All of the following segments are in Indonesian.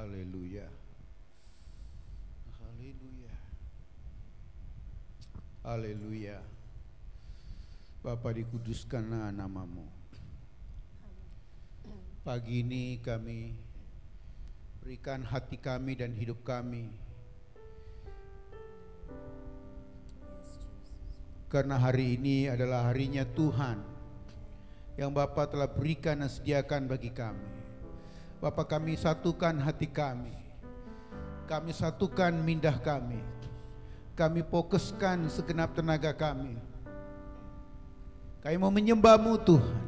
Haleluya. Haleluya. Haleluya. Bapa, dikuduskanlah namamu. Pagi ini kami berikan hati kami dan hidup kami, karena hari ini adalah harinya Tuhan yang Bapa telah berikan dan sediakan bagi kami. Bapa, kami satukan hati kami satukan mindah kami fokuskan segenap tenaga kami. Kami mau menyembah-Mu Tuhan.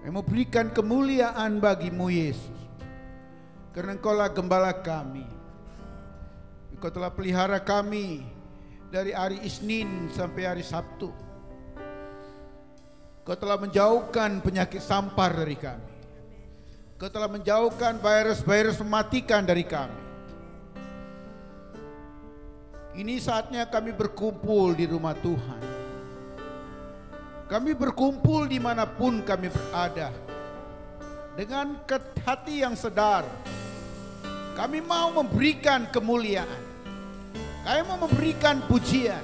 Kami mau berikan kemuliaan bagi-Mu Yesus, karena Engkaulah gembala kami. Engkau telah pelihara kami dari hari Isnin sampai hari Sabtu. Engkau telah menjauhkan penyakit sampar dari kami. Engkau telah menjauhkan virus-virus mematikan dari kami. Ini saatnya kami berkumpul di rumah Tuhan. Kami berkumpul dimanapun kami berada, dengan hati yang sedar. Kami mau memberikan kemuliaan, kami mau memberikan pujian,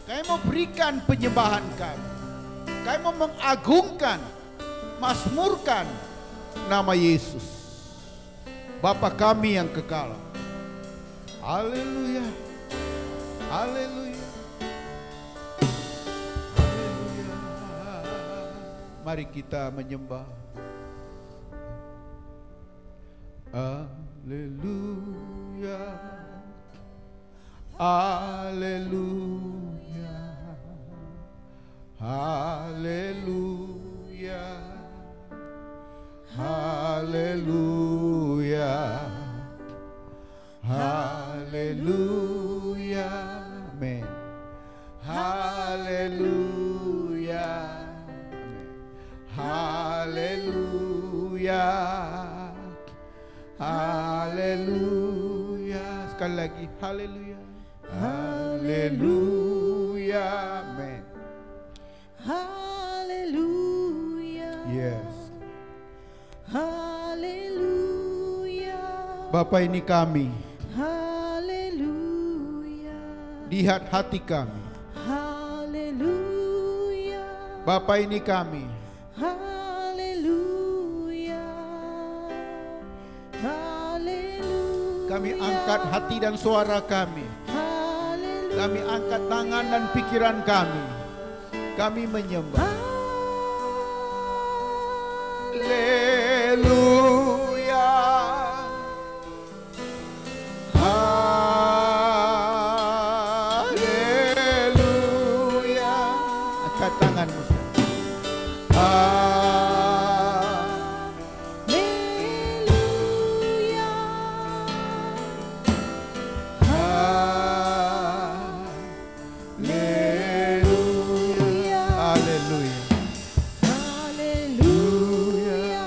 kami mau berikan penyembahan kami. Kami mau mengagungkan, mazmurkan nama Yesus, Bapa kami yang kekal. Haleluya, haleluya, haleluya. Mari kita menyembah. Haleluya, haleluya, haleluya, haleluya, haleluya, amin. Haleluya, amin. Haleluya, haleluya. Sekali lagi, haleluya, haleluya, amin. Haleluya. Yes. Haleluya. Bapa, ini kami. Haleluya. Lihat hati kami. Haleluya. Bapa, ini kami. Haleluya. Haleluya. Kami angkat hati dan suara kami. Haleluya. Kami angkat tangan dan pikiran kami. Kami menyembah. Haleluya. Haleluya. Angkat tanganmu. Haleluya. Haleluya. Haleluya. Haleluya.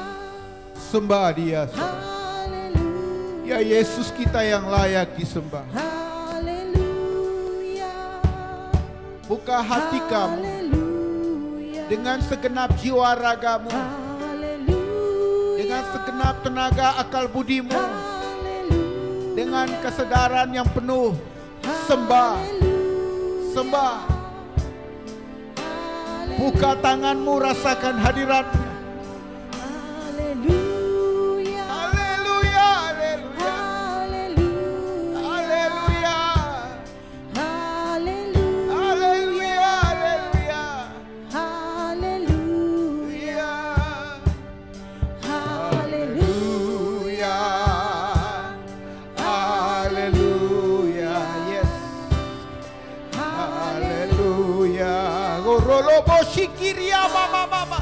Sembah Dia. Haleluya. Ya Yesus, kita yang layak disembah. Haleluya. Buka hati kamu Haleluya. dengan segenap jiwa ragamu, Haleluya. dengan segenap tenaga akal budimu, Haleluya. dengan kesadaran yang penuh. Sembah, sembah. Buka tanganmu, rasakan hadiratnya. Haleluya. Haleluya, haleluya, Haleluya. haleluya, Haleluya. haleluya, Haleluya. haleluya, haleluya, yes, haleluya. Gorolobo shikiria mama mama.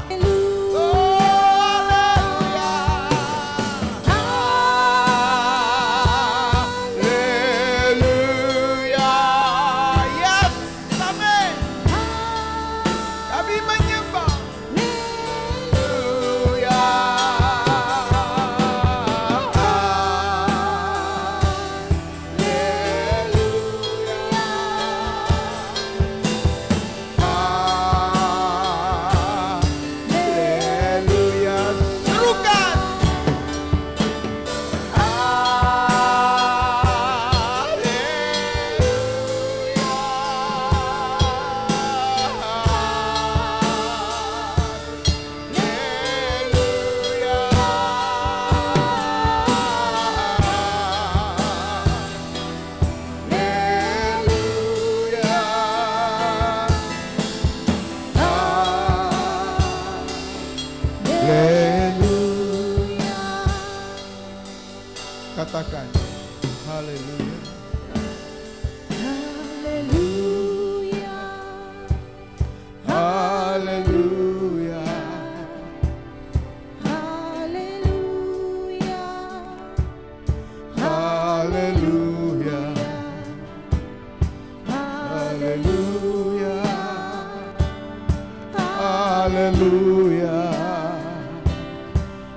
Haleluya.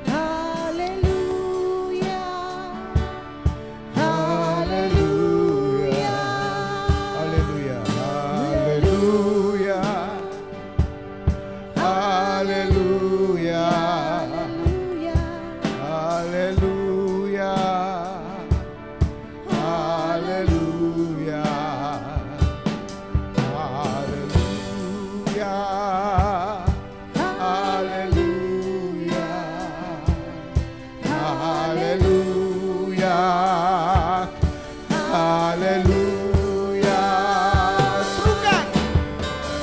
Haleluya. Haleluya. Haleluya. Haleluya. Haleluya. Haleluya. Haleluya. Haleluya. Haleluya. Haleluya. Serukan.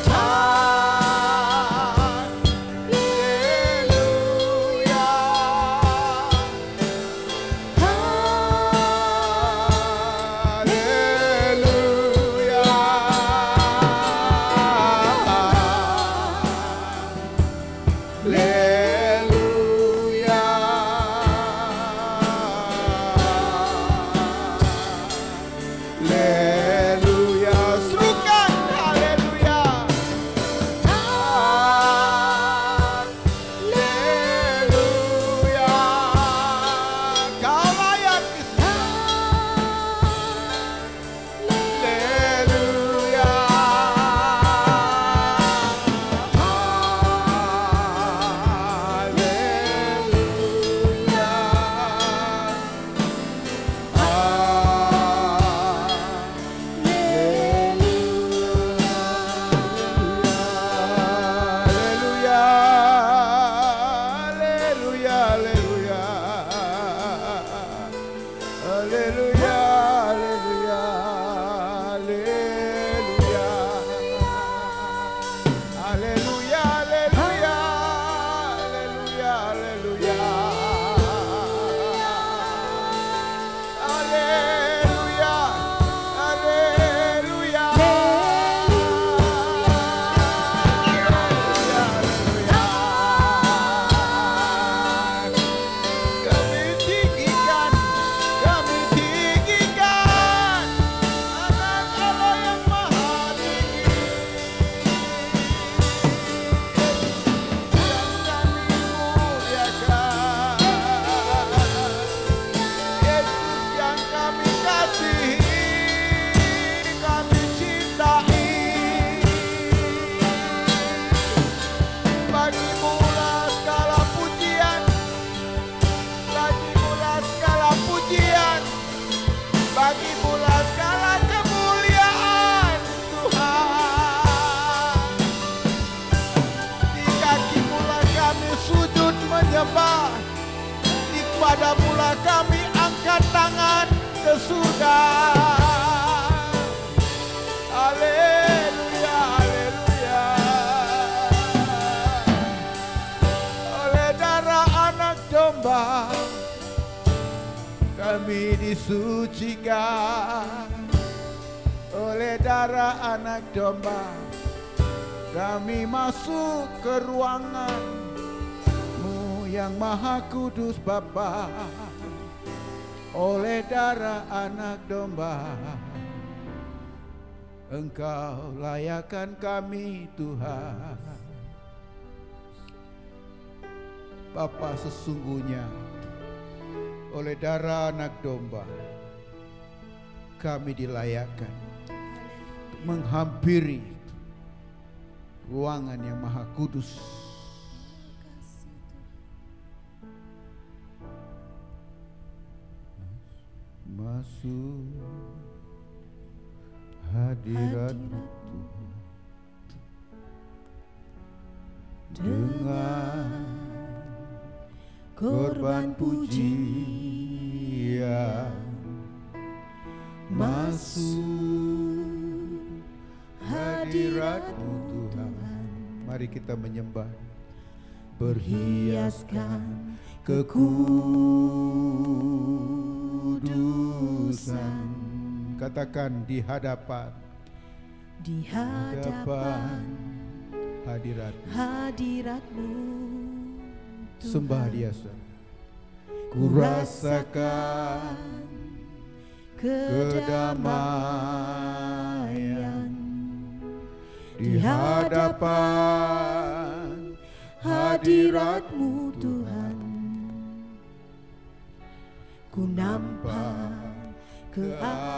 Haleluya. Haleluya. Haleluya. Haleluya. Serukan. Haleluya. Haleluya. Kau layak Haleluya. Bagimulah segala kemuliaan Tuhan. Di kakimulah kami sujud menyembah, di padamulah kami angkat tangan ke surga. Haleluya, haleluya. Oleh darah anak domba kami disucikan, oleh darah anak domba kami masuk ke ruangan-Mu yang maha kudus Bapa. Oleh darah anak domba Engkau layakkan kami Tuhan. Bapa, sesungguhnya oleh darah anak domba kami dilayakkan untuk menghampiri ruangan yang maha kudus. Masuk hadirat-Mu Tuhan dengan korban pujian. Masuk hadirat-Mu Tuhan. Mari kita menyembah, berhiaskan kekudusan. Katakan di hadapan hadirat-Mu. Sembah Dia, ku rasakan kedamaian di hadapan hadirat-Mu Tuhan. Ku nampak keagungan.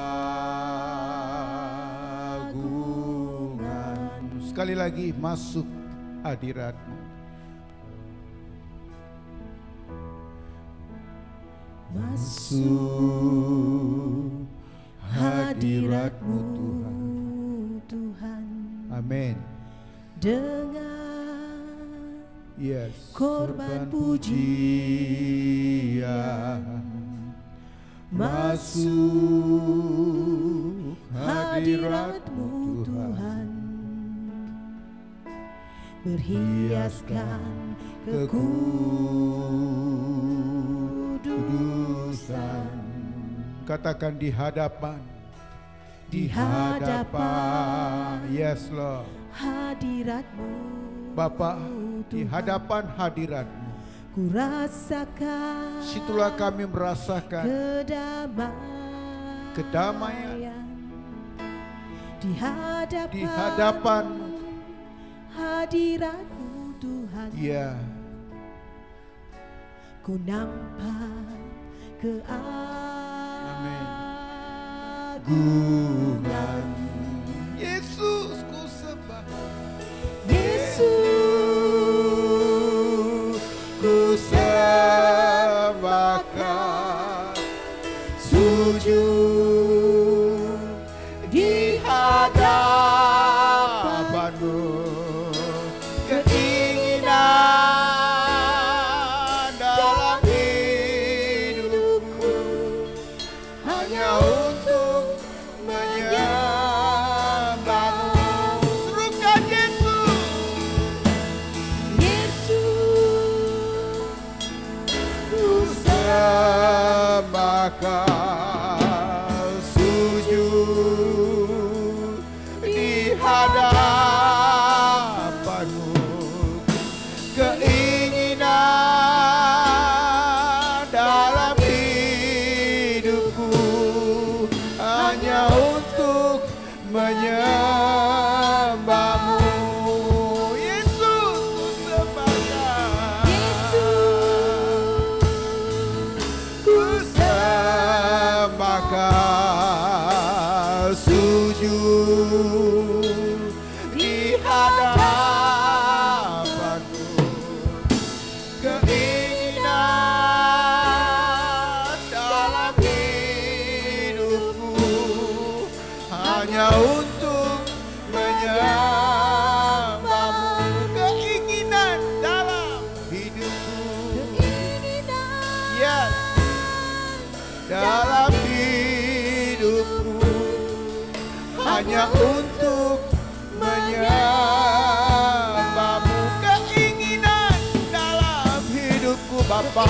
Sekali lagi, masuk hadirat-Mu. Masuk hadirat-Mu Tuhan. Amin. Dengan Yes. korban pujian, masuk hadirat-Mu Tuhan, berhiaskan kekudusan. Katakan di hadapan. Di hadapan Yes Lord. hadirat-Mu Bapa, di Tuhan. hadapan hadirat-Mu, Ku rasakan situlah kami merasakan kedamaian. di hadapan hadirat-Mu Tuhan. Ya, Ku nampak keagungan. Yesus ku sembah. Yesus Ku sembahkan, sujud di hadapan-Mu, keinginan dalam hidupku hanya untuk menyembah-Mu. Serukan Yesus, ku sembahkan, sujud di hadapan-Mu, keinginan dalam hidupku hanya untuk menyembah-Mu. Yesus ku sembahkan, ku sembahkan, sujud di hadapan-Mu, keinginan dalam hidupku hanya untuk menyembah-Mu, keinginan dalam hidupku. Yes, dalam hidupku hanya untuk menyembah-Mu, keinginan dalam hidupku Bapa.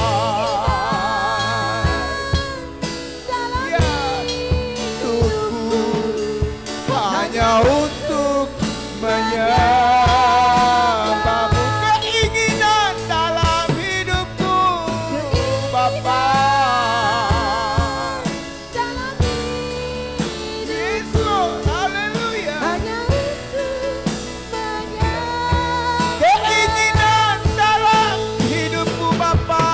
Ya, hidupku hanya untuk menyembah-Mu, keinginan dalam hidupku Bapa. Yesus, haleluya. Keinginan dalam hidupku Bapa,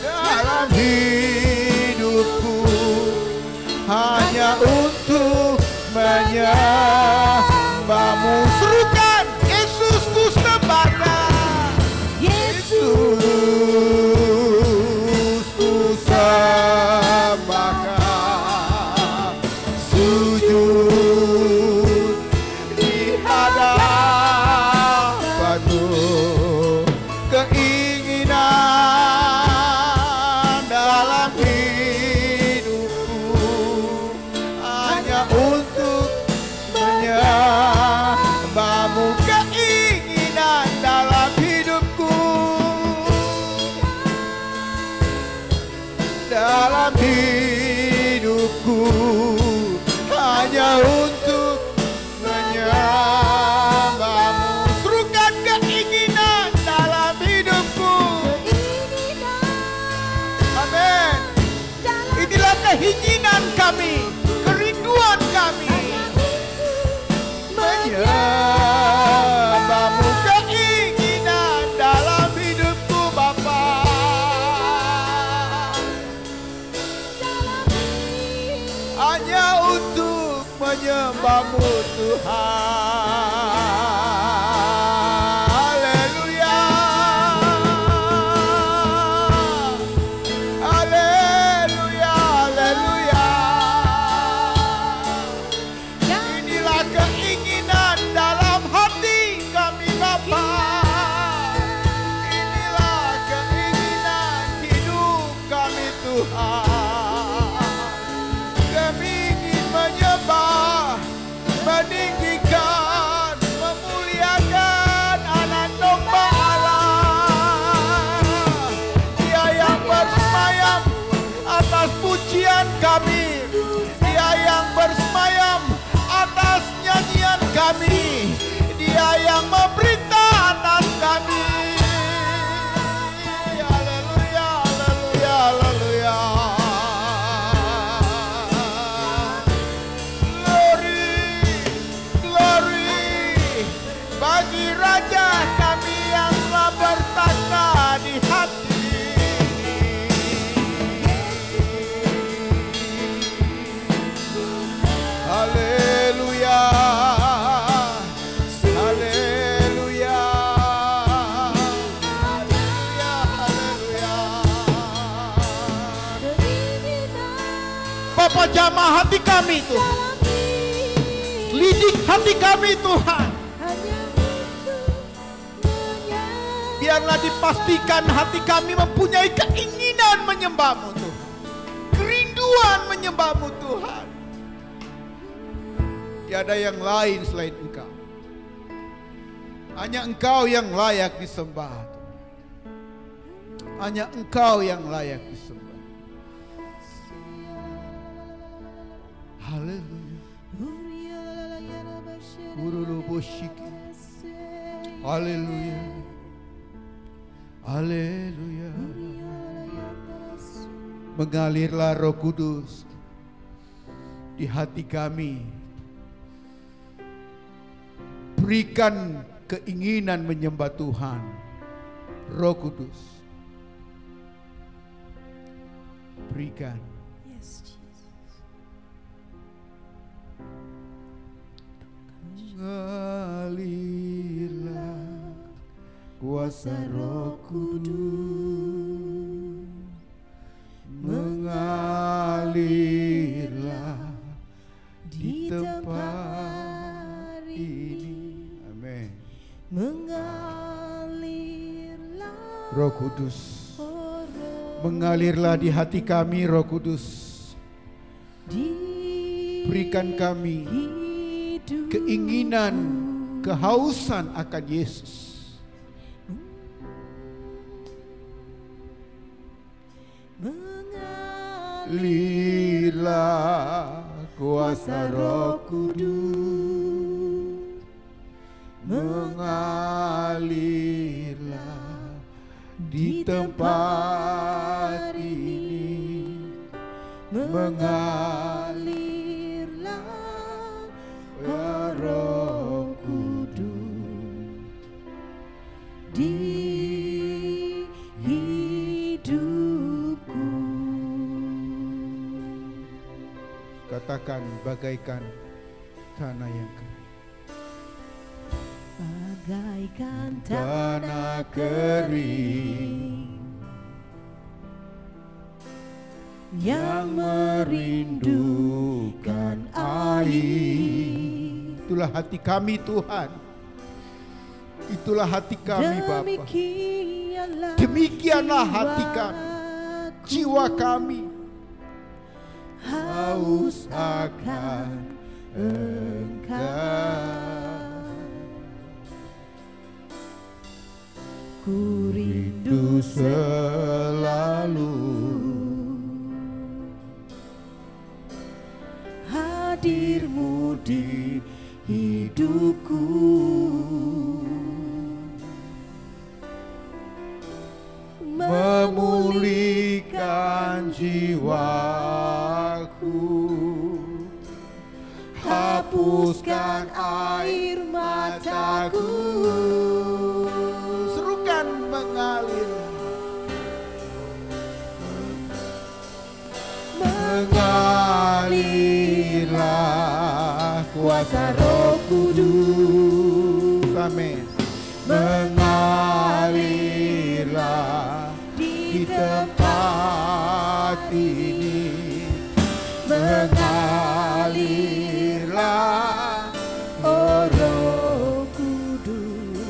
dalam hidupku hanya untuk menyembah-Mu. Serukan, Yesus ku sembahkan, Yesus ku sembahkan, sujud di hadapan-Mu, keinginan dalam hidupku hanya untuk menyembah-Mu, keinginan dalam hidupku, dalam hidupku hanya untuk menyembah-Mu. Serukan, keinginan dalam hidupku. Amin. Inilah keinginan kami, kerinduan kami, menyembah. hanya untuk menyembah-Mu Tuhan. Haleluya, haleluya, haleluya. Inilah keinginan dalam hati kami Bapa. Inilah keinginan hidup kami Tuhan. Meninggikan, memuliakan anak domba Allah. Dia yang bersemayam atas pujian kami, Dia yang bersemayam atas nyanyian kami, Dia yang memberita atas kami. Haleluya, haleluya, haleluya. Bagi Raja kami yang telah bertakhta di hati ini. Haleluya, haleluya, haleluya, haleluya. Bapa, jamah hati kami Tuhan, lidik hati kami Tuhan. Biarlah dipastikan hati kami mempunyai keinginan menyembah-Mu Tuhan, kerinduan menyembah-Mu Tuhan. Tiada yang lain selain Engkau. Hanya Engkau yang layak disembah. Hanya Engkau yang layak disembah. Haleluya. Haleluya. Haleluya. Mengalirlah Roh Kudus di hati kami. Berikan keinginan menyembah Tuhan. Roh Kudus, berikan. Yes, Jesus. Mengalirlah kuasa Roh Kudus, mengalirlah di tempat ini. Amin. Mengalirlah Roh Kudus, mengalirlah di hati kami. Roh Kudus, berikan kami keinginan, kehausan akan Yesus. Mengalirlah kuasa Roh Kudus, mengalirlah di tempat ini, mengalirlah Roh Kudus di katakan bagaikan tanah yang kering. Bagaikan Tanah kering yang merindukan air. Itulah hati kami Tuhan. Itulah hati kami Bapa. Demikianlah hati kami, jiwa kami haus akan Engkau. Ku rindu selalu hadir-Mu di hidupku, memulihkan jiwaku, hapuskan air mataku. Serukan mengalir, mengalir kuasa Roh Kudus. Amin. Mengalirlah di tempat ini, mengalirlah Oh Roh Kudus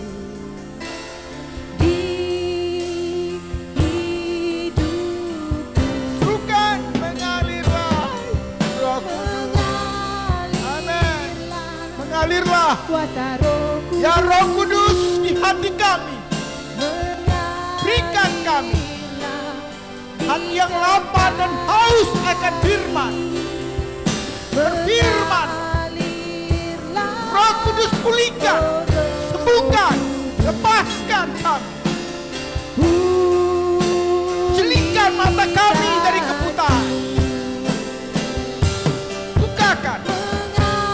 di hidupku. Bukan mengalirlah Roh Kudus. Amin. Mengalirlah Kuasa Roh Kudus. ya Roh Kudus di hati kami. Berikan kami hati yang lapar dan haus akan firman. Berfirman. Roh Kudus pulihkan, sembuhkan, lepaskan kami. Jelikan mata kami dari kebutaan. Bukakan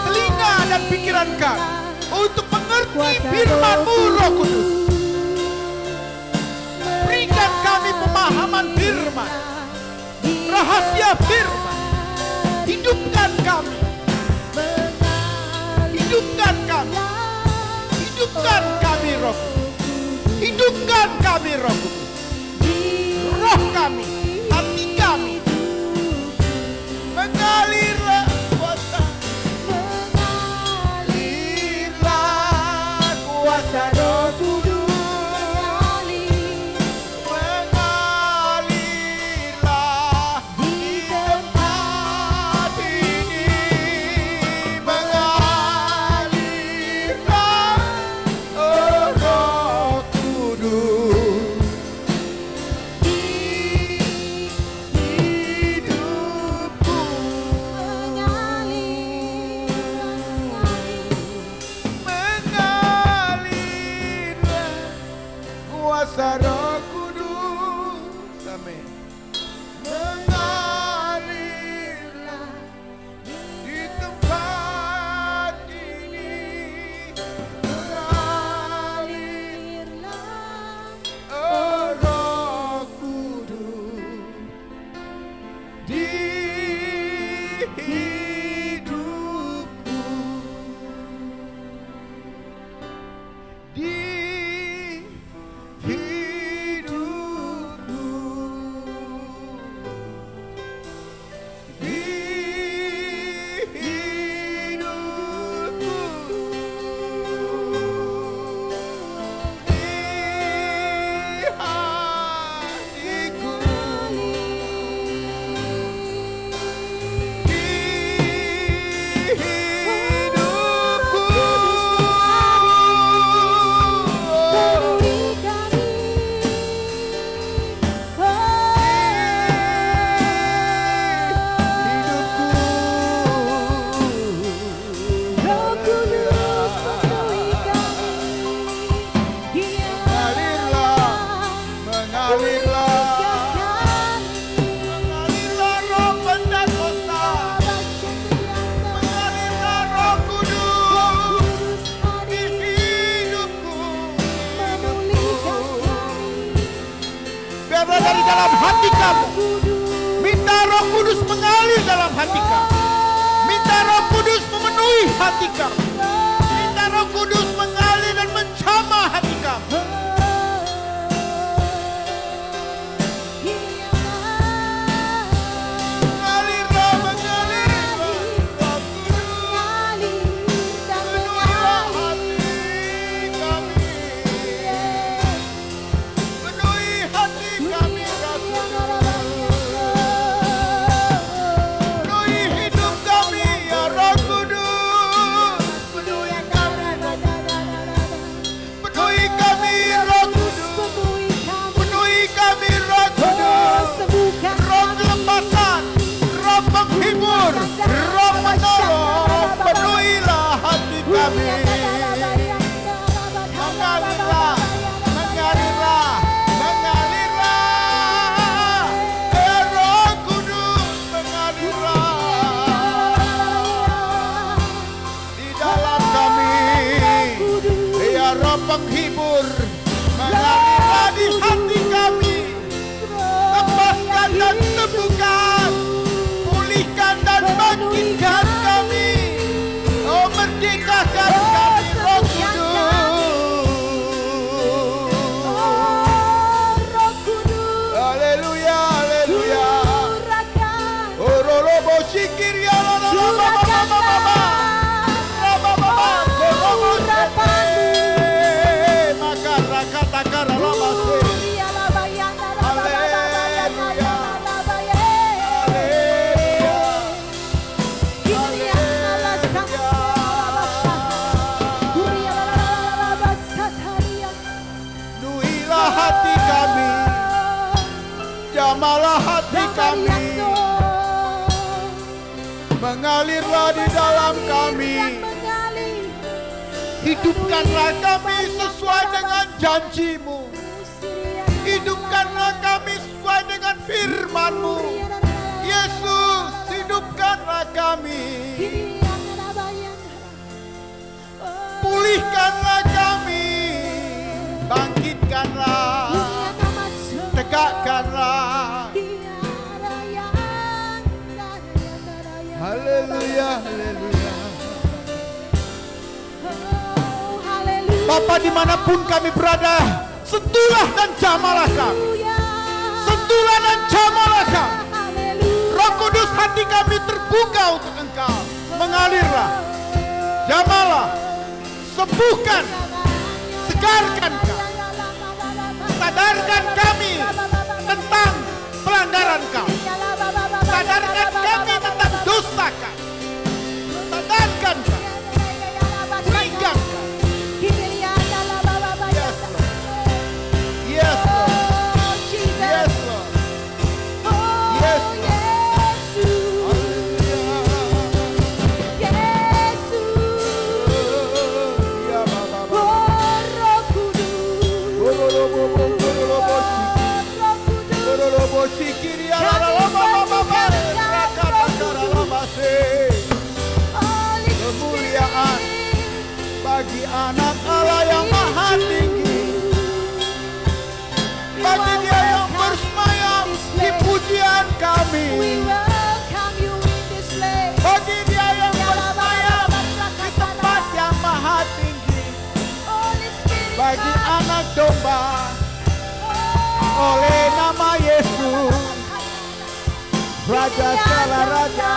telinga dan pikiran kami untuk mengerti firman-Mu, Roh Kudus. Berikan kami pemahaman firman, rahasia firman. Hidupkan kami. Hidupkan kami. Hidupkan kami, Roh Kudus. Hidupkan kami, Roh Kudus. Roh kami, hati kami. Mengalirlah kuasa. Mengalirlah kuasa Roh Kudus. Mengalirlah di tempat ini. Mengalirlah, oh Roh Kudus. Di hidupku. Mengalirlah kuasa Roh Kudus. Amin. Mengalirlah di tempat ini. Mengalirlah, oh Roh Kudus. Di hidupku. Di hidupku. Di hidupku. Di hatiku. Di hidupku. Roh Kudus penuhi kami. Mengalirlah, mengalirlah Roh Pentakosta, mengalirlah Roh Kudus di hidupku. Biarlah dari dalam hati kamu, minta Roh Kudus mengalir dalam hati kamu. Minta Roh Kudus memenuhi hati kamu. Minta Roh Kudus mengalir dan menjamah hati kamu. Mengalirlah, mengalirlah Roh Kudus. Penuhilah hati kami. Penuhi hati kami, Roh Kudus. Penuhi hidup kami, ya Roh Kudus. Penuhi kami, Roh Kudus. Penuhi kami, Roh Kudus. Penuhi kami, Roh Kudus. Roh kelepasan, Roh penghibur, Roh menolong. Penuhilah hati kami. Mengalirlah, mengalirlah, mengalirlah. Ya Roh Kudus, mengalirlah di dalam kami. Ya Roh penghibur, mengalirlah di hati kami. Lepaskan dan sembuhkan, pulihkan dan bangkitkan kami. Oh, hati kami, jamalah hati kami, mengalirlah di dalam kami, hidupkanlah kami sesuai dengan janji-Mu, hidupkanlah kami sesuai dengan firman-Mu. Yesus, hidupkanlah kami, pulihkanlah kami, bangkitkanlah, tegakkanlah. Haleluya, haleluya. Bapa, dimanapun kami berada, sentuhlah dan jamalah kami, sentuhlah dan jamalah kami. Roh Kudus, hati kami terbuka untuk Engkau. Mengalirlah, jamalah, sembuhkan, segarkan kami, sadarkan kami tentang pelanggaran kami, sadarkan kami tentang dosa kami, sadarkan kami, berikan kami. Yes, Lord. Yes, Lord. Yes, Lord. Kemuliaan bagi anak Allah yang maha tinggi, bagi Dia yang bersemayam di pujian kami, bagi Dia yang bersemayam di tempat yang maha tinggi, bagi anak domba, oleh nama Yesus, Raja segala raja,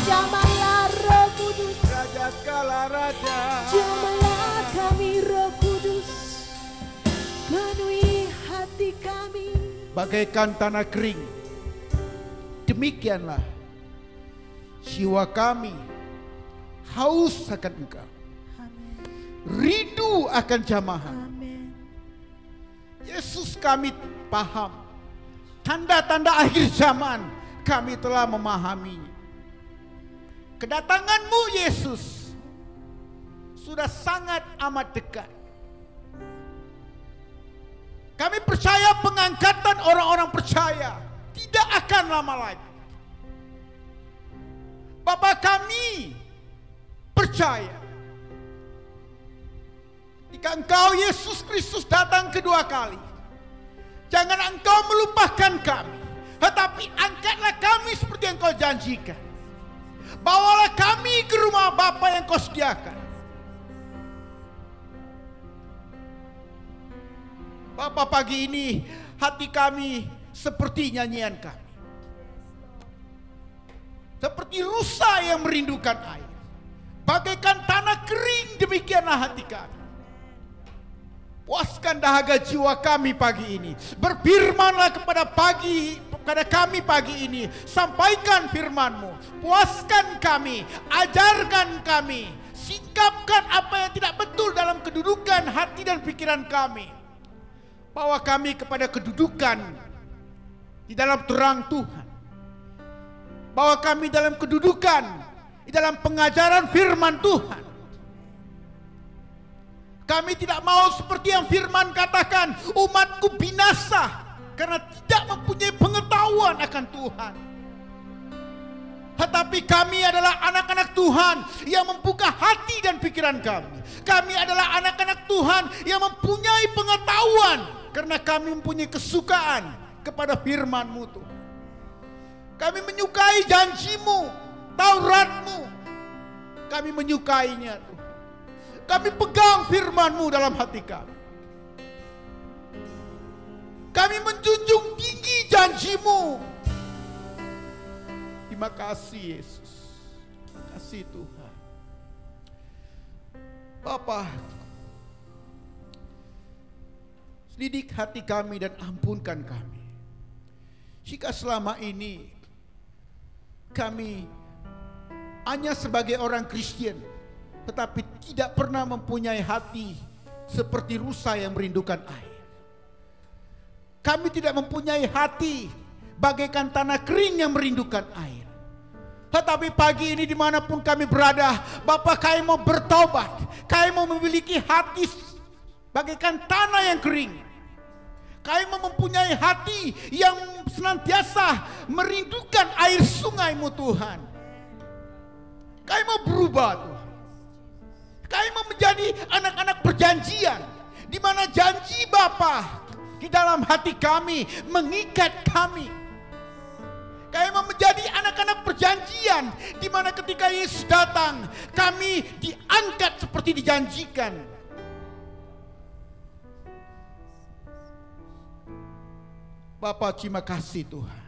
jamalah Roh Kudus, Raja segala raja. jamalah kami Roh Kudus, penuhi hati kami. Bagaikan tanah kering, demikianlah jiwa kami haus akan Engkau, Amin. rindu akan jamahan. Amin. Yesus, kami paham tanda-tanda akhir zaman, kami telah memahaminya. Kedatangan-Mu Yesus sudah sangat amat dekat. Kami percaya pengangkatan orang-orang percaya tidak akan lama lagi. Bapa, kami percaya jika Engkau Yesus Kristus datang kedua kali, jangan Engkau melupakan kami, tetapi angkatlah kami seperti yang Kau janjikan. Bawalah kami ke rumah Bapa yang Kau sediakan. Bapa, pagi ini hati kami seperti nyanyian kami, seperti rusa yang merindukan air. Bagaikan tanah kering, demikianlah hati kami. Puaskan dahaga jiwa kami pagi ini. Berfirmanlah kepada kami pagi ini. Sampaikan firman-Mu. Puaskan kami, ajarkan kami, singkapkan apa yang tidak betul dalam kedudukan hati dan pikiran kami. Bawa kami kepada kedudukan di dalam terang Tuhan. Bawa kami dalam kedudukan di dalam pengajaran firman Tuhan. Kami tidak mau seperti yang firman katakan, umatku binasa karena tidak mempunyai pengetahuan akan Tuhan. Tetapi kami adalah anak-anak Tuhan yang membuka hati dan pikiran kami. Kami adalah anak-anak Tuhan yang mempunyai pengetahuan karena kami mempunyai kesukaan kepada firman-Mu Tuhan. Kami menyukai janji-Mu, Taurat-Mu. Kami menyukainya Tuhan. Kami pegang firman-Mu dalam hati kami. Kami menjunjung tinggi janji-Mu. Terima kasih Yesus. Terima kasih Tuhan. Bapa, selidik hati kami dan ampunkan kami. Jika selama ini kami hanya sebagai orang Kristen, tetapi tidak pernah mempunyai hati seperti rusa yang merindukan air. Kami tidak mempunyai hati bagaikan tanah kering yang merindukan air. Tetapi pagi ini dimanapun kami berada, Bapa, kami mau bertobat. Kami mau memiliki hati bagaikan tanah yang kering. Kami mau mempunyai hati yang senantiasa merindukan air sungai-Mu Tuhan. Kami mau berubah Tuhan. Kami mau menjadi anak-anak perjanjian, di mana janji Bapa di dalam hati kami mengikat kami. Kami mau menjadi anak-anak perjanjian, di mana ketika Yesus datang, kami diangkat seperti dijanjikan. Bapa, terima kasih Tuhan.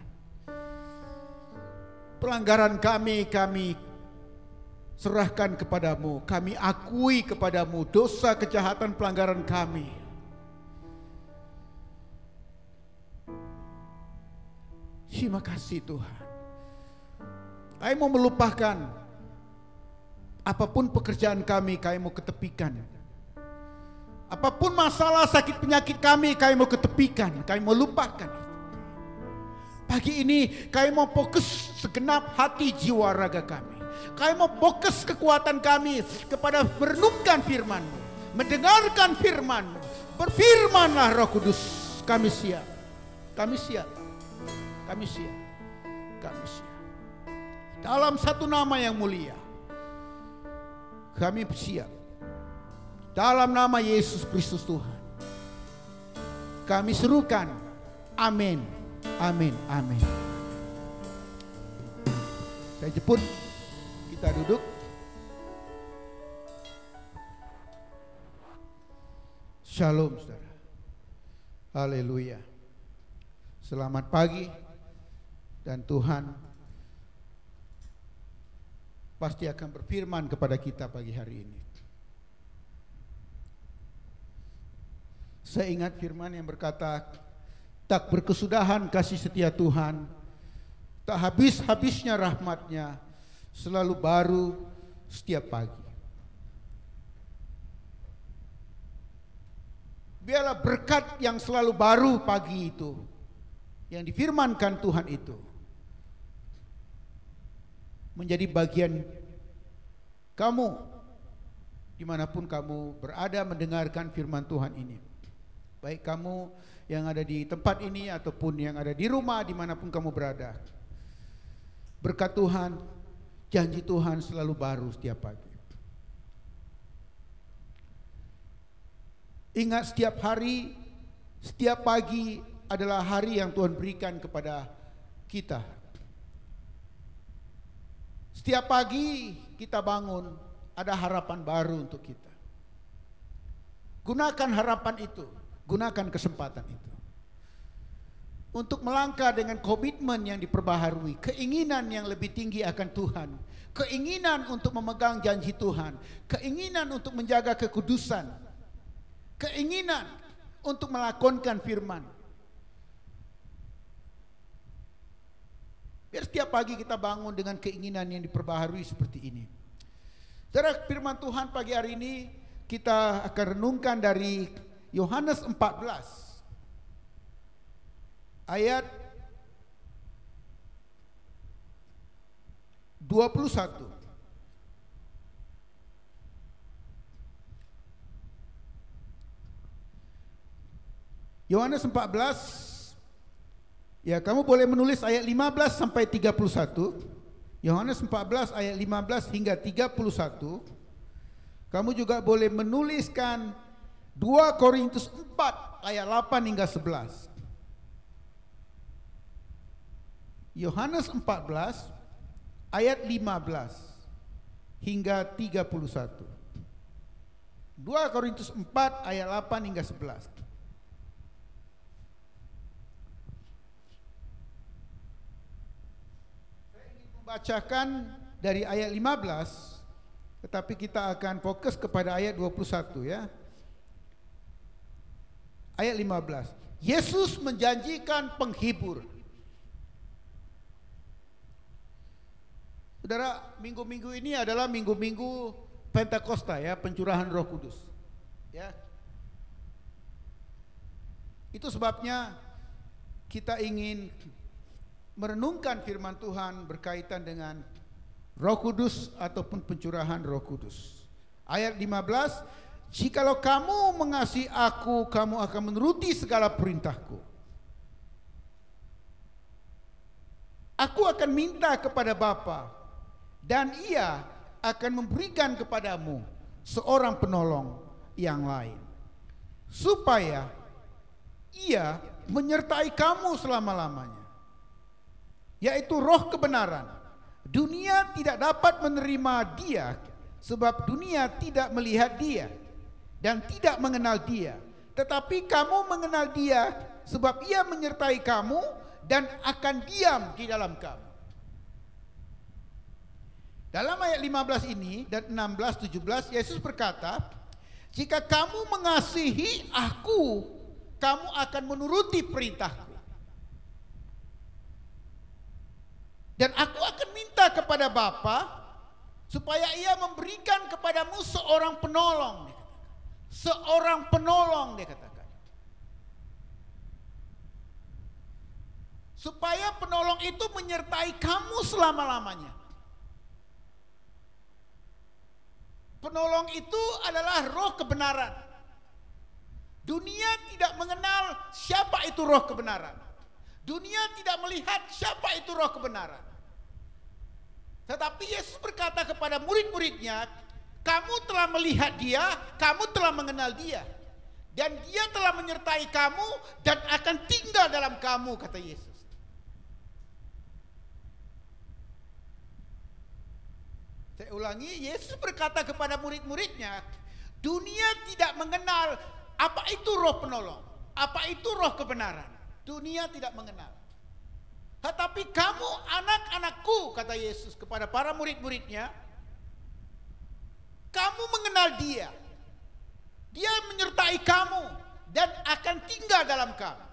Pelanggaran kami serahkan kepadamu. Kami akui kepadamu dosa, kejahatan, pelanggaran kami. Terima kasih Tuhan. Kami mau melupakan apapun pekerjaan kami mau ketepikan. Apapun masalah sakit penyakit kami mau ketepikan, kami mau lupakan. Pagi ini kami mau fokus segenap hati jiwa raga kami. Kami mau fokus kekuatan kami kepada merenungkan firman-Mu, mendengarkan firman-Mu. Berfirmanlah Roh Kudus, kami siap. Kami siap. Kami siap. Kami siap. Dalam satu nama yang mulia, kami siap. Dalam nama Yesus Kristus Tuhan, kami serukan. Amin. Amin. Amin. Saya jemput. Kita duduk. Shalom saudara. Haleluya. Selamat pagi. Dan Tuhan pasti akan berfirman kepada kita pagi hari ini. Saya ingat firman yang berkata, tak berkesudahan kasih setia Tuhan, tak habis-habisnya rahmat-Nya, selalu baru setiap pagi. Biarlah berkat yang selalu baru pagi itu, yang difirmankan Tuhan itu, menjadi bagian kamu dimanapun kamu berada mendengarkan firman Tuhan ini. Baik kamu yang ada di tempat ini ataupun yang ada di rumah, dimanapun kamu berada. Berkat Tuhan, janji Tuhan selalu baru setiap pagi. Ingat, setiap hari, setiap pagi adalah hari yang Tuhan berikan kepada kita. Setiap pagi kita bangun, ada harapan baru untuk kita. Gunakan harapan itu, gunakan kesempatan itu untuk melangkah dengan komitmen yang diperbaharui, keinginan yang lebih tinggi akan Tuhan, keinginan untuk memegang janji Tuhan, keinginan untuk menjaga kekudusan, keinginan untuk melakonkan firman. Biar setiap pagi kita bangun dengan keinginan yang diperbaharui seperti ini. Saudara, firman Tuhan pagi hari ini kita akan renungkan dari Yohanes 14 ayat 21. Yohanes 14, ya kamu boleh menulis ayat 15 sampai 31. Yohanes 14 ayat 15 hingga 31. Kamu juga boleh menuliskan 2 Korintus 4 ayat 8 hingga 11. Yohanes 14 ayat 15 hingga 31. 2 Korintus 4 ayat 8 hingga 11. Saya ingin membacakan dari ayat 15, tetapi kita akan fokus kepada ayat 21 ya. Ayat 15. Yesus menjanjikan penghibur. Saudara, minggu-minggu ini adalah minggu-minggu Pentakosta ya, pencurahan Roh Kudus. Ya. Itu sebabnya kita ingin merenungkan firman Tuhan berkaitan dengan Roh Kudus ataupun pencurahan Roh Kudus. Ayat 15, jikalau kamu mengasihi aku, kamu akan menuruti segala perintahku. Aku akan minta kepada Bapa, dan Ia akan memberikan kepadamu seorang penolong yang lain, supaya Ia menyertai kamu selama-lamanya, yaitu Roh kebenaran. Dunia tidak dapat menerima Dia, sebab dunia tidak melihat Dia dan tidak mengenal Dia. Tetapi kamu mengenal Dia, sebab Ia menyertai kamu dan akan diam di dalam kamu. Dalam ayat 15 ini dan 16, 17, Yesus berkata, jika kamu mengasihi aku, kamu akan menuruti perintahku. Dan aku akan minta kepada Bapa supaya Ia memberikan kepadamu seorang penolong. Seorang penolong, dia katakan. Supaya penolong itu menyertai kamu selama-lamanya. Penolong itu adalah Roh kebenaran. Dunia tidak mengenal siapa itu Roh kebenaran. Dunia tidak melihat siapa itu Roh kebenaran. Tetapi Yesus berkata kepada murid-muridnya, kamu telah melihat Dia, kamu telah mengenal Dia, dan Dia telah menyertai kamu dan akan tinggal dalam kamu, kata Yesus. Saya ulangi, Yesus berkata kepada murid-muridnya, dunia tidak mengenal apa itu Roh penolong, apa itu Roh kebenaran. Dunia tidak mengenal. Tetapi kamu anak-anakku, kata Yesus kepada para murid-muridnya, kamu mengenal Dia. Dia menyertai kamu dan akan tinggal dalam kamu.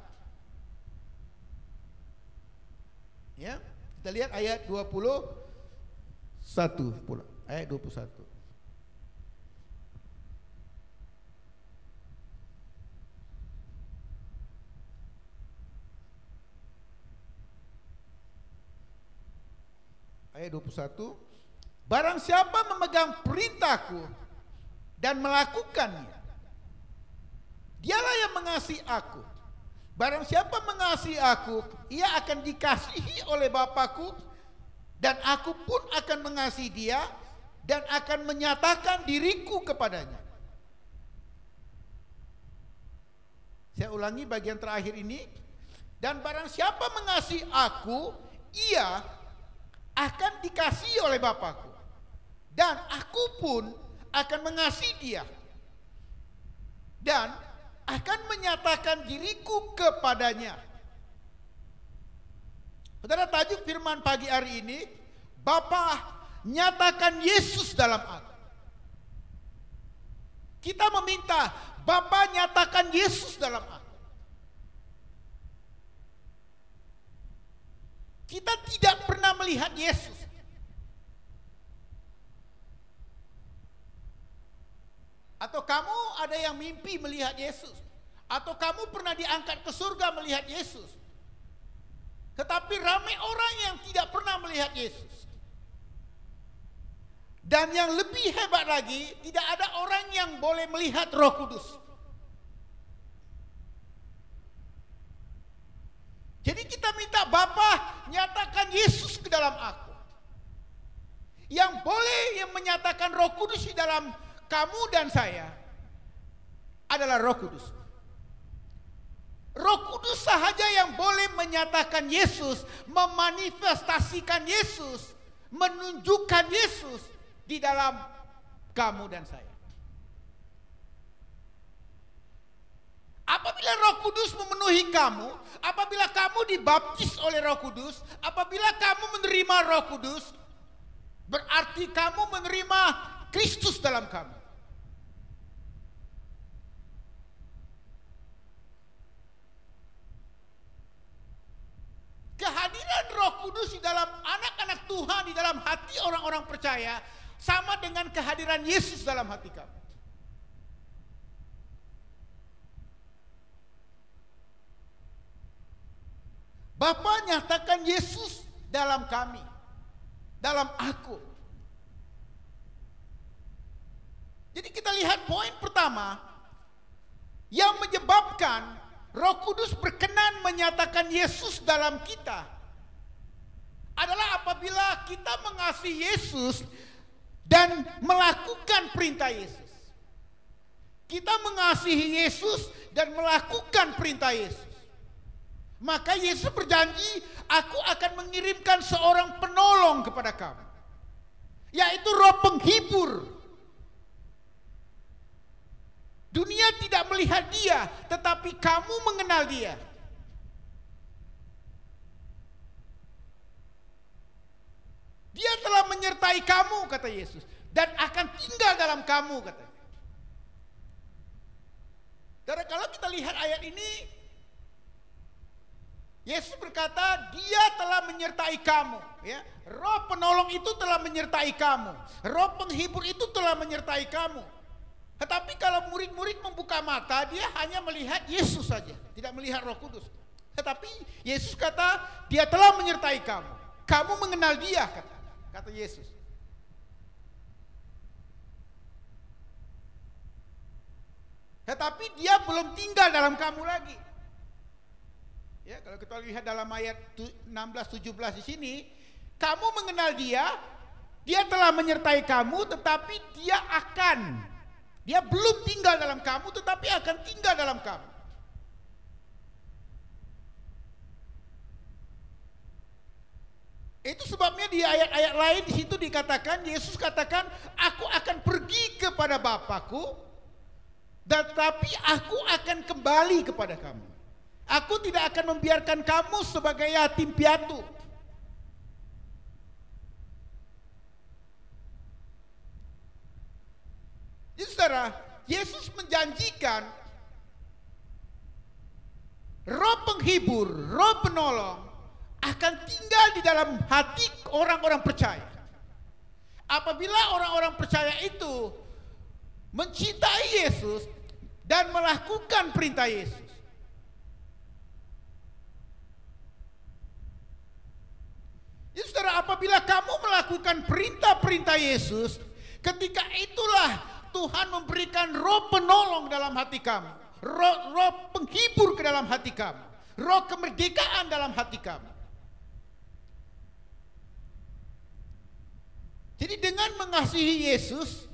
Ya, kita lihat ayat 21 pula. Ayat 21. Ayat 21, barang siapa memegang perintahku dan melakukannya, dialah yang mengasihi aku. Barang siapa mengasihi aku, ia akan dikasihi oleh Bapakku, dan aku pun akan mengasihi dia dan akan menyatakan diriku kepadanya. Saya ulangi bagian terakhir ini. Dan barang siapa mengasihi aku, ia akan dikasihi oleh Bapakku, dan aku pun akan mengasihi dia dan akan menyatakan diriku kepadanya. Saudara, tajuk firman pagi hari ini, Bapa nyatakan Yesus dalam aku. Kita meminta Bapa nyatakan Yesus dalam aku. Kita tidak pernah melihat Yesus. Atau kamu ada yang mimpi melihat Yesus, atau kamu pernah diangkat ke surga melihat Yesus. Tetapi ramai orang yang tidak pernah melihat Yesus. Dan yang lebih hebat lagi, tidak ada orang yang boleh melihat Roh Kudus. Jadi kita minta Bapa nyatakan Yesus ke dalam aku. Yang boleh yang menyatakan Roh Kudus di dalam kamu dan saya adalah Roh Kudus. Roh Kudus sahaja yang boleh menyatakan Yesus, memanifestasikan Yesus, menunjukkan Yesus di dalam kamu dan saya. Apabila Roh Kudus memenuhi kamu, apabila kamu dibaptis oleh Roh Kudus, apabila kamu menerima Roh Kudus, berarti kamu menerima Kristus dalam kamu. Kehadiran Roh Kudus di dalam anak-anak Tuhan, di dalam hati orang-orang percaya, sama dengan kehadiran Yesus dalam hati kamu. Bapa nyatakan Yesus dalam kami, dalam aku. Jadi kita lihat poin pertama yang menyebabkan Roh Kudus berkenan menyatakan Yesus dalam kita adalah apabila kita mengasihi Yesus dan melakukan perintah Yesus. Kita mengasihi Yesus dan melakukan perintah Yesus. Maka Yesus berjanji, aku akan mengirimkan seorang penolong kepada kamu, yaitu Roh Penghibur. Dunia tidak melihat dia, tetapi kamu mengenal dia. Dia telah menyertai kamu, kata Yesus, dan akan tinggal dalam kamu, katanya. Dan kalau kita lihat ayat ini, Yesus berkata, dia telah menyertai kamu. Ya. Roh penolong itu telah menyertai kamu. Roh penghibur itu telah menyertai kamu. Tetapi kalau murid-murid membuka mata, dia hanya melihat Yesus saja, tidak melihat Roh Kudus. Tetapi Yesus kata, dia telah menyertai kamu. Kamu mengenal dia, kata Yesus. Tetapi dia belum tinggal dalam kamu lagi. Ya, kalau kita lihat dalam ayat 16-17 di sini, kamu mengenal dia, dia telah menyertai kamu, tetapi dia belum tinggal dalam kamu, tetapi akan tinggal dalam kamu. Itu sebabnya di ayat-ayat lain di situ dikatakan, Yesus katakan, aku akan pergi kepada Bapakku, tetapi aku akan kembali kepada kamu. Aku tidak akan membiarkan kamu sebagai yatim piatu. Jadi saudara, Yesus menjanjikan Roh Penghibur, Roh Penolong akan tinggal di dalam hati orang-orang percaya. Apabila orang-orang percaya itu mencintai Yesus dan melakukan perintah Yesus. Jadi saudara, apabila kamu melakukan perintah-perintah Yesus, ketika itulah Tuhan memberikan Roh Penolong dalam hati kamu, Roh Penghibur ke dalam hati kamu, Roh kemerdekaan dalam hati kamu. Jadi dengan mengasihi Yesus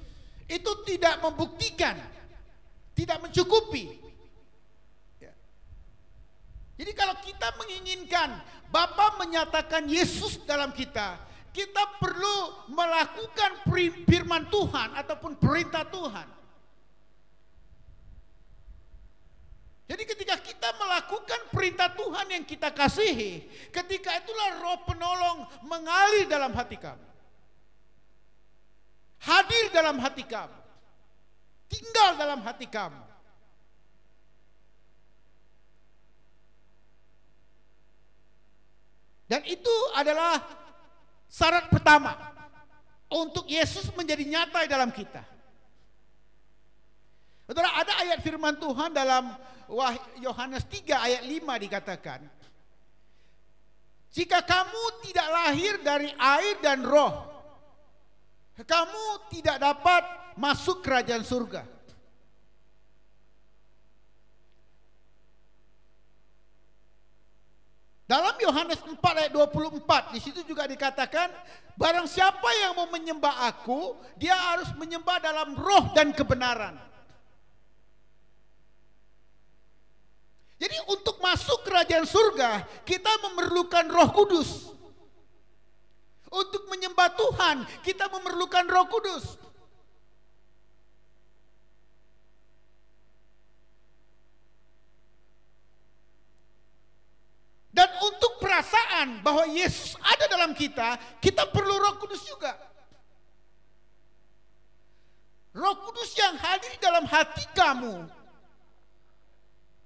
itu tidak membuktikan, tidak mencukupi. Ya. Jadi kalau kita menginginkan Bapa menyatakan Yesus dalam kita, kita perlu melakukan firman Tuhan ataupun perintah Tuhan. Jadi ketika kita melakukan perintah Tuhan yang kita kasihi, ketika itulah Roh Penolong mengalir dalam hati kamu. Hadir dalam hati kamu. Tinggal dalam hati kamu. Dan itu adalah syarat pertama untuk Yesus menjadi nyata dalam kita. Saudara, ada ayat firman Tuhan dalam Yohanes 3 ayat 5 dikatakan, jika kamu tidak lahir dari air dan roh, kamu tidak dapat masuk kerajaan surga. Dalam Yohanes 4 ayat 24 di situ juga dikatakan, barang siapa yang mau menyembah aku, dia harus menyembah dalam roh dan kebenaran. Jadi untuk masuk kerajaan surga, kita memerlukan Roh Kudus. Untuk menyembah Tuhan, kita memerlukan Roh Kudus. Dan untuk perasaan bahwa Yesus ada dalam kita, kita perlu Roh Kudus juga. Roh Kudus yang hadir dalam hati kamu,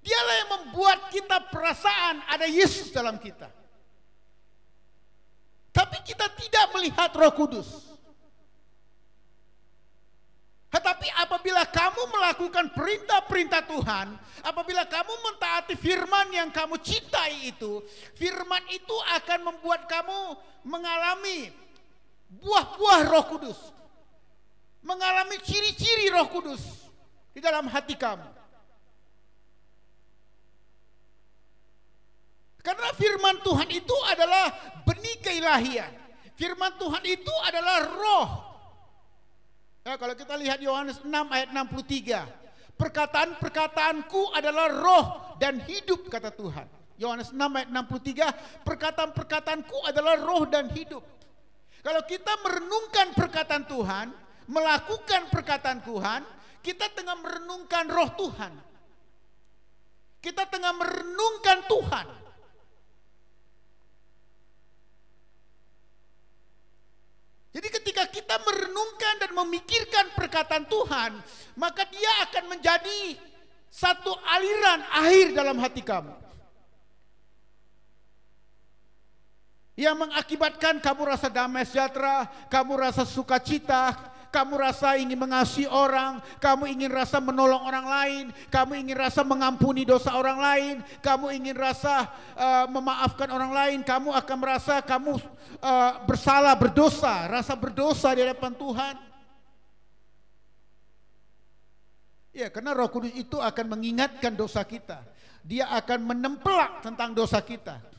dialah yang membuat kita perasaan ada Yesus dalam kita. Tapi kita tidak melihat Roh Kudus. Tetapi apabila kamu melakukan perintah-perintah Tuhan, apabila kamu mentaati firman yang kamu cintai itu, firman itu akan membuat kamu mengalami buah-buah Roh Kudus. Mengalami ciri-ciri Roh Kudus di dalam hati kamu. Karena firman Tuhan itu adalah benih keilahian. Firman Tuhan itu adalah roh. Ya, kalau kita lihat Yohanes 6 ayat 63, perkataan-perkataanku adalah roh dan hidup, kata Tuhan. Yohanes 6 ayat 63, perkataan-perkataanku adalah roh dan hidup. Kalau kita merenungkan perkataan Tuhan, melakukan perkataan Tuhan, kita tengah merenungkan roh Tuhan. Kita tengah merenungkan Tuhan. Jadi ketika kita merenungkan dan memikirkan perkataan Tuhan, maka dia akan menjadi satu aliran air dalam hati kamu. Yang mengakibatkan kamu rasa damai sejahtera, kamu rasa sukacita, kamu rasa ingin mengasihi orang, kamu ingin rasa menolong orang lain, kamu ingin rasa mengampuni dosa orang lain, kamu ingin rasa memaafkan orang lain, kamu akan merasa kamu bersalah, berdosa, rasa berdosa di hadapan Tuhan. Ya, karena Roh Kudus itu akan mengingatkan dosa kita. Dia akan menempelak tentang dosa kita.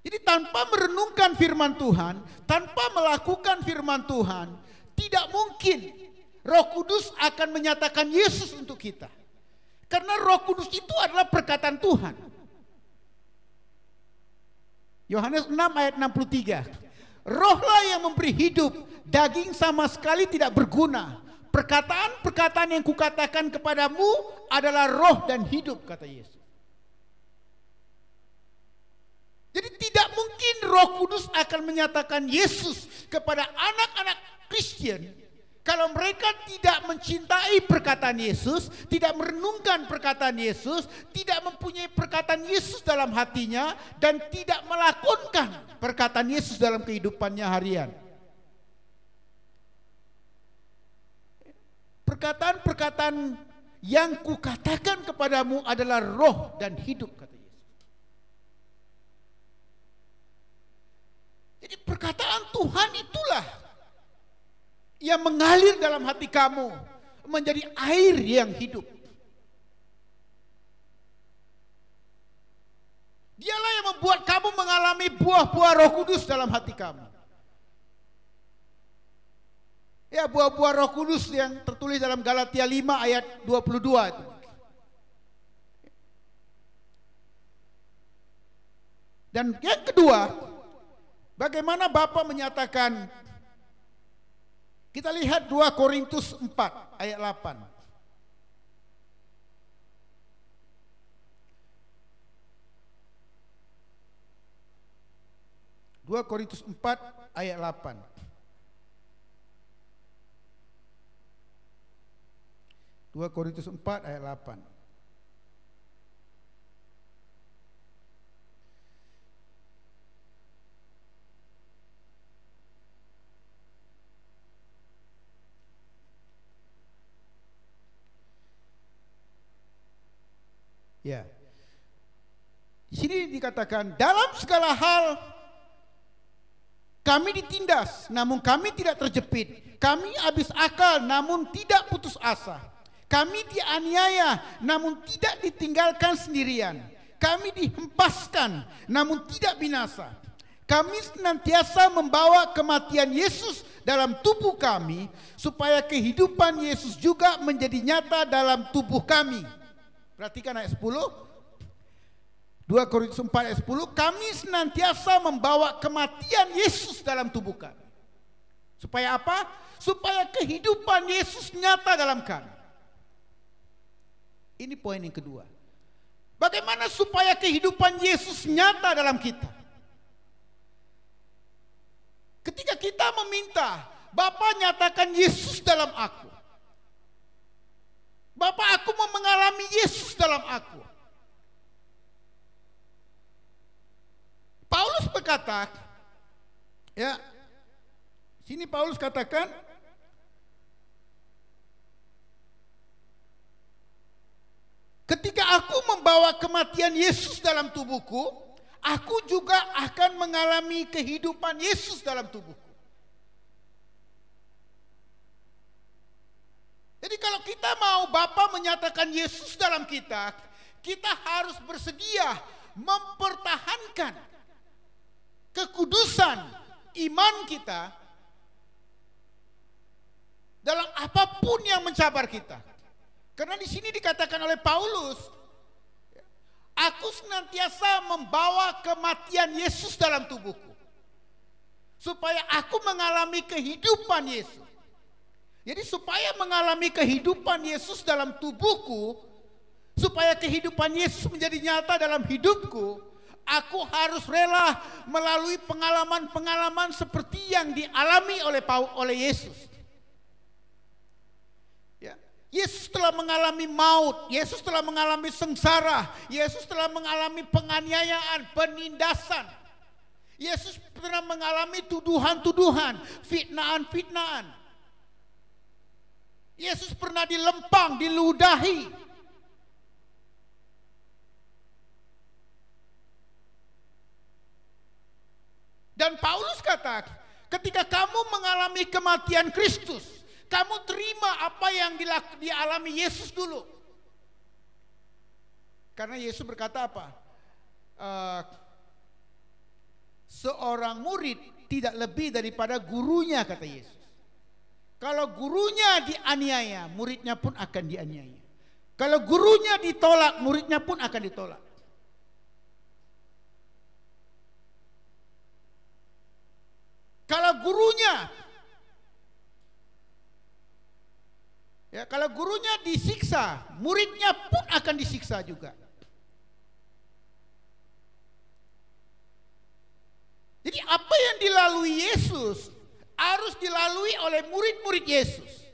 Jadi tanpa merenungkan firman Tuhan, tanpa melakukan firman Tuhan, tidak mungkin Roh Kudus akan menyatakan Yesus untuk kita. Karena Roh Kudus itu adalah perkataan Tuhan. Yohanes 6 ayat 63. Rohlah yang memberi hidup, daging sama sekali tidak berguna. Perkataan-perkataan yang kukatakan kepadamu adalah roh dan hidup, kata Yesus. Jadi tidak mungkin Roh Kudus akan menyatakan Yesus kepada anak-anak Kristen kalau mereka tidak mencintai perkataan Yesus, tidak merenungkan perkataan Yesus, tidak mempunyai perkataan Yesus dalam hatinya, dan tidak melakukan perkataan Yesus dalam kehidupannya harian. Perkataan-perkataan yang kukatakan kepadamu adalah roh dan hidup, kata Yesus. Jadi perkataan Tuhan itulah yang mengalir dalam hati kamu menjadi air yang hidup. Dialah yang membuat kamu mengalami buah-buah Roh Kudus dalam hati kamu. Ya, buah-buah Roh Kudus yang tertulis dalam Galatia 5 ayat 22 itu. Dan yang kedua, bagaimana Bapa menyatakan, kita lihat 2 Korintus 4 ayat 8. 2 Korintus 4 ayat 8. 2 Korintus 4 ayat 8. Ya. Di sini dikatakan dalam segala hal kami ditindas, namun kami tidak terjepit. Kami habis akal, namun tidak putus asa. Kami dianiaya, namun tidak ditinggalkan sendirian. Kami dihempaskan, namun tidak binasa. Kami senantiasa membawa kematian Yesus dalam tubuh kami, supaya kehidupan Yesus juga menjadi nyata dalam tubuh kami. Perhatikan ayat 10. 2 Korintus 4 ayat 10. Kami senantiasa membawa kematian Yesus dalam tubuh kami. Supaya apa? Supaya kehidupan Yesus nyata dalam kami. Ini poin yang kedua. Bagaimana supaya kehidupan Yesus nyata dalam kita? Ketika kita meminta, Bapa nyatakan Yesus dalam aku. Bapa, aku mau mengalami Yesus dalam aku. Paulus berkata, ya, sini Paulus katakan, ketika aku membawa kematian Yesus dalam tubuhku, aku juga akan mengalami kehidupan Yesus dalam tubuhku. Jadi kalau kita mau Bapa menyatakan Yesus dalam kita, kita harus bersedia mempertahankan kekudusan iman kita dalam apapun yang mencabar kita. Karena di sini dikatakan oleh Paulus, aku senantiasa membawa kematian Yesus dalam tubuhku, supaya aku mengalami kehidupan Yesus. Jadi supaya mengalami kehidupan Yesus dalam tubuhku, supaya kehidupan Yesus menjadi nyata dalam hidupku, aku harus rela melalui pengalaman-pengalaman seperti yang dialami oleh Yesus. Ya. Yesus telah mengalami maut, Yesus telah mengalami sengsara, Yesus telah mengalami penganiayaan, penindasan. Yesus pernah mengalami tuduhan-tuduhan, fitnahan-fitnahan. Yesus pernah dilempang, diludahi. Dan Paulus kata, ketika kamu mengalami kematian Kristus, kamu terima apa yang dialami Yesus dulu. Karena Yesus berkata apa? Seorang murid tidak lebih daripada gurunya, kata Yesus. Kalau gurunya dianiaya, muridnya pun akan dianiaya. Kalau gurunya ditolak, muridnya pun akan ditolak. Kalau gurunya disiksa, muridnya pun akan disiksa juga. Jadi apa yang dilalui Yesus harus dilalui oleh murid-murid Yesus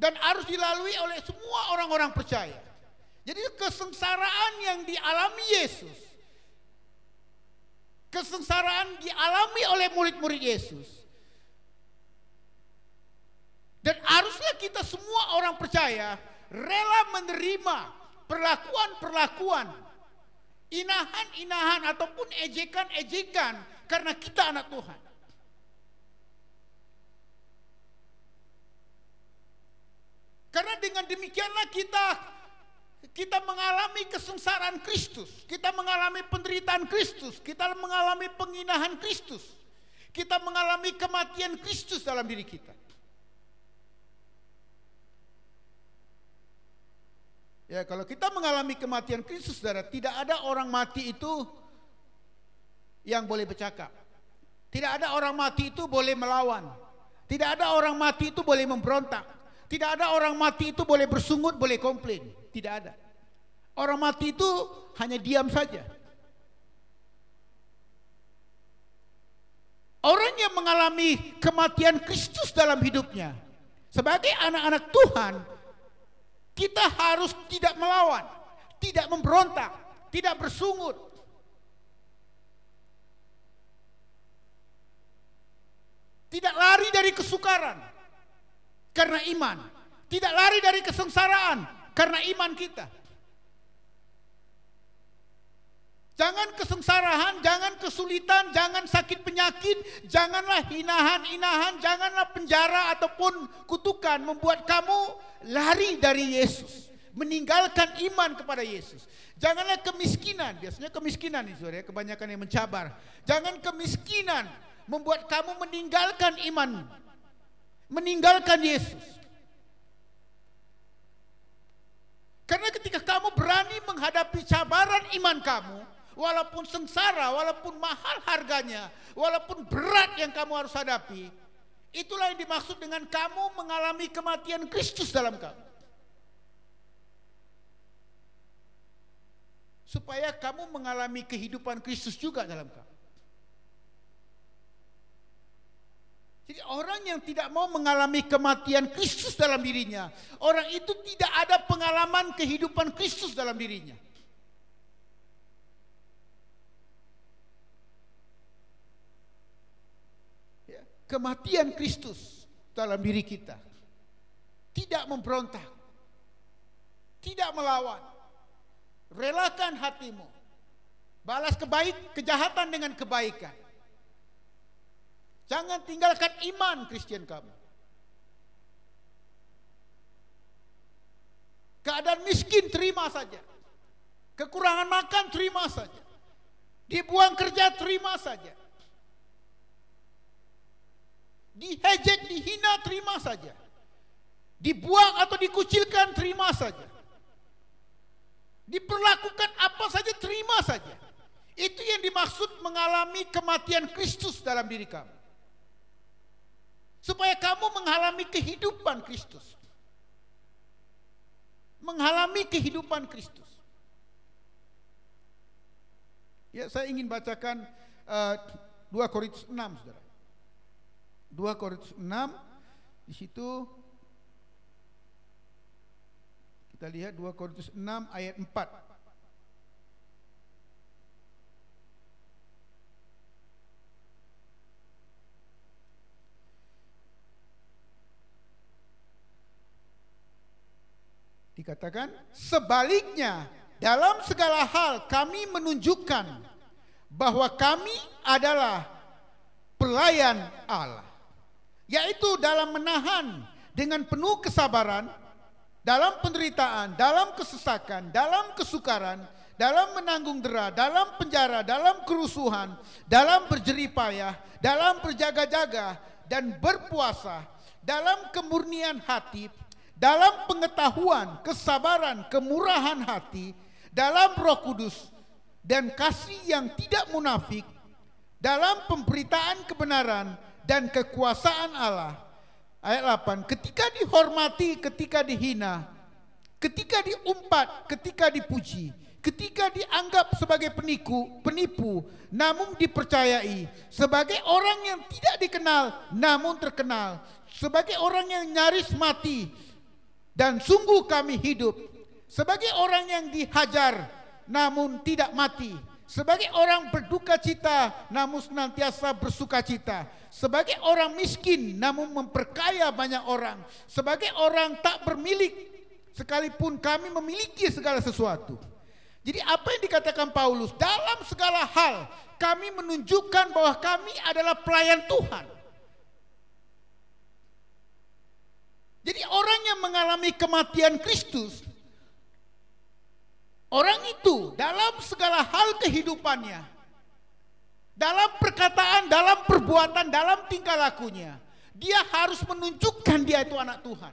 dan harus dilalui oleh semua orang-orang percaya. Jadi kesengsaraan yang dialami Yesus, kesengsaraan dialami oleh murid-murid Yesus, dan haruslah kita semua orang percaya rela menerima perlakuan-perlakuan, inahan-inahan ataupun ejekan-ejekan karena kita anak Tuhan. Karena dengan demikianlah kita mengalami kesengsaraan Kristus, kita mengalami penderitaan Kristus, kita mengalami penghinaan Kristus, kita mengalami kematian Kristus dalam diri kita. Ya, kalau kita mengalami kematian Kristus, saudara, tidak ada orang mati itu yang boleh bercakap. Tidak ada orang mati itu boleh melawan. Tidak ada orang mati itu boleh memberontak. Tidak ada orang mati itu boleh bersungut, boleh komplain. Tidak ada. Orang mati itu hanya diam saja. Orang yang mengalami kematian Kristus dalam hidupnya, sebagai anak-anak Tuhan, kita harus tidak melawan, tidak memberontak, tidak bersungut. Tidak lari dari kesukaran karena iman. Tidak lari dari kesengsaraan karena iman kita. Jangan kesengsaraan, jangan kesulitan, jangan sakit penyakit, janganlah hinahan-hinahan, janganlah penjara ataupun kutukan membuat kamu lari dari Yesus, meninggalkan iman kepada Yesus. Janganlah kemiskinan, biasanya kemiskinan itu ya, kebanyakan yang mencabar. Jangan kemiskinan membuat kamu meninggalkan iman, meninggalkan Yesus. Karena ketika kamu berani menghadapi cabaran iman kamu, walaupun sengsara, walaupun mahal harganya, walaupun berat yang kamu harus hadapi, itulah yang dimaksud dengan kamu mengalami kematian Kristus dalam kamu. supaya kamu mengalami kehidupan Kristus juga dalam kamu. Jadi orang yang tidak mau mengalami kematian Kristus dalam dirinya, orang itu tidak ada pengalaman kehidupan Kristus dalam dirinya. Ya, kematian Kristus dalam diri kita. Tidak memberontak, tidak melawan. Relakan hatimu. Balas kejahatan dengan kebaikan. Jangan tinggalkan iman Kristen kamu. Keadaan miskin terima saja. Kekurangan makan terima saja. Dibuang kerja terima saja. Dihejek, dihina terima saja. Dibuang atau dikucilkan terima saja. Diperlakukan apa saja terima saja. Itu yang dimaksud mengalami kematian Kristus dalam diri kamu. Supaya kamu mengalami kehidupan Kristus. Mengalami kehidupan Kristus. Ya, saya ingin bacakan 2 Korintus 6, Saudara. 2 Korintus 6, di situ kita lihat 2 Korintus 6 ayat 4. Dikatakan, sebaliknya dalam segala hal kami menunjukkan bahwa kami adalah pelayan Allah, yaitu dalam menahan dengan penuh kesabaran, dalam penderitaan, dalam kesesakan, dalam kesukaran, dalam menanggung dera, dalam penjara, dalam kerusuhan, dalam berjerih payah, dalam berjaga-jaga dan berpuasa, dalam kemurnian hati, dalam pengetahuan, kesabaran, kemurahan hati, dalam Roh Kudus dan kasih yang tidak munafik, dalam pemberitaan kebenaran dan kekuasaan Allah. Ayat 8, ketika dihormati, ketika dihina, ketika diumpat, ketika dipuji, ketika dianggap sebagai penipu, namun dipercayai, sebagai orang yang tidak dikenal, namun terkenal, sebagai orang yang nyaris mati, dan sungguh kami hidup, sebagai orang yang dihajar, namun tidak mati, sebagai orang berduka cita, namun senantiasa bersuka cita, sebagai orang miskin, namun memperkaya banyak orang, sebagai orang tak bermilik, sekalipun kami memiliki segala sesuatu. Jadi apa yang dikatakan Paulus, dalam segala hal kami menunjukkan bahwa kami adalah pelayan Tuhan. Jadi orang yang mengalami kematian Kristus, orang itu dalam segala hal kehidupannya, dalam perkataan, dalam perbuatan, dalam tingkah lakunya, dia harus menunjukkan dia itu anak Tuhan.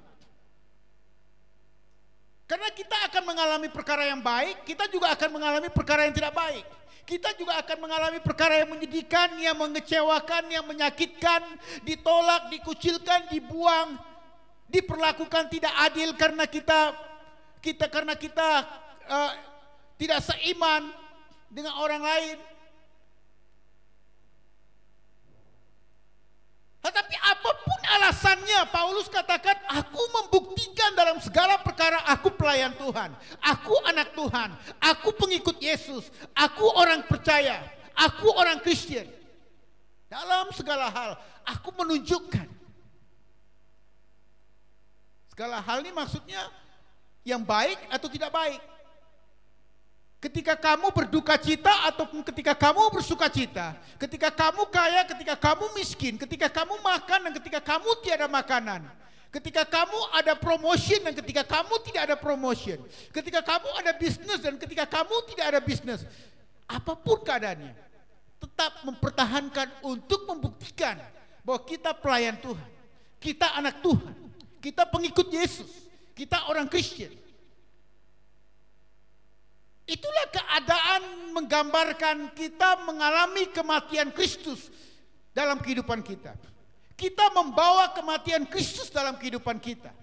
Karena kita akan mengalami perkara yang baik, kita juga akan mengalami perkara yang tidak baik. Kita juga akan mengalami perkara yang menyedihkan, yang mengecewakan, yang menyakitkan, ditolak, dikucilkan, dibuang, diperlakukan tidak adil karena kita tidak seiman dengan orang lain. Tetapi apapun alasannya, Paulus katakan, aku membuktikan dalam segala perkara aku pelayan Tuhan, aku anak Tuhan, aku pengikut Yesus, aku orang percaya, aku orang Kristen. Dalam segala hal aku menunjukkan. Segala hal ini maksudnya yang baik atau tidak baik. Ketika kamu berduka cita ataupun ketika kamu bersuka cita, ketika kamu kaya, ketika kamu miskin, ketika kamu makan dan ketika kamu tiada makanan, ketika kamu ada promotion dan ketika kamu tidak ada promotion, ketika kamu ada bisnis dan ketika kamu tidak ada bisnis, apapun keadaannya, tetap mempertahankan untuk membuktikan bahwa kita pelayan Tuhan, kita anak Tuhan, kita pengikut Yesus, kita orang Kristen. Itulah keadaan menggambarkan kita mengalami kematian Kristus dalam kehidupan kita. Kita membawa kematian Kristus dalam kehidupan kita.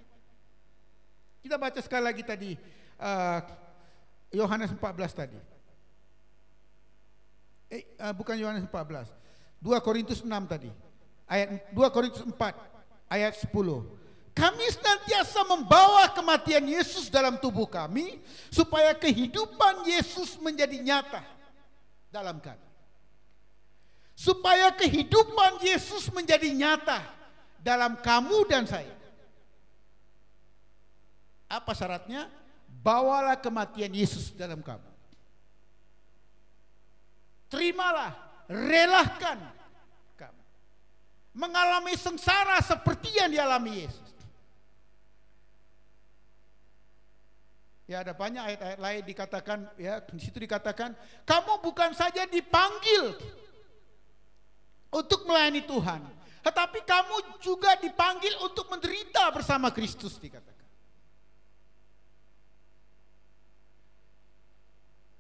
Kita baca sekali lagi tadi Yohanes 14 tadi. bukan Yohanes 14. 2 Korintus 6 tadi. Ayat 2 Korintus 4 ayat 10. Kami senantiasa membawa kematian Yesus dalam tubuh kami supaya kehidupan Yesus menjadi nyata dalam kami. Supaya kehidupan Yesus menjadi nyata dalam kamu dan saya. Apa syaratnya? Bawalah kematian Yesus dalam kamu. Terimalah, relahkan kamu mengalami sengsara seperti yang dialami Yesus. Ya, ada banyak ayat-ayat lain dikatakan, ya, di situ dikatakan, kamu bukan saja dipanggil untuk melayani Tuhan, tetapi kamu juga dipanggil untuk menderita bersama Kristus, dikatakan.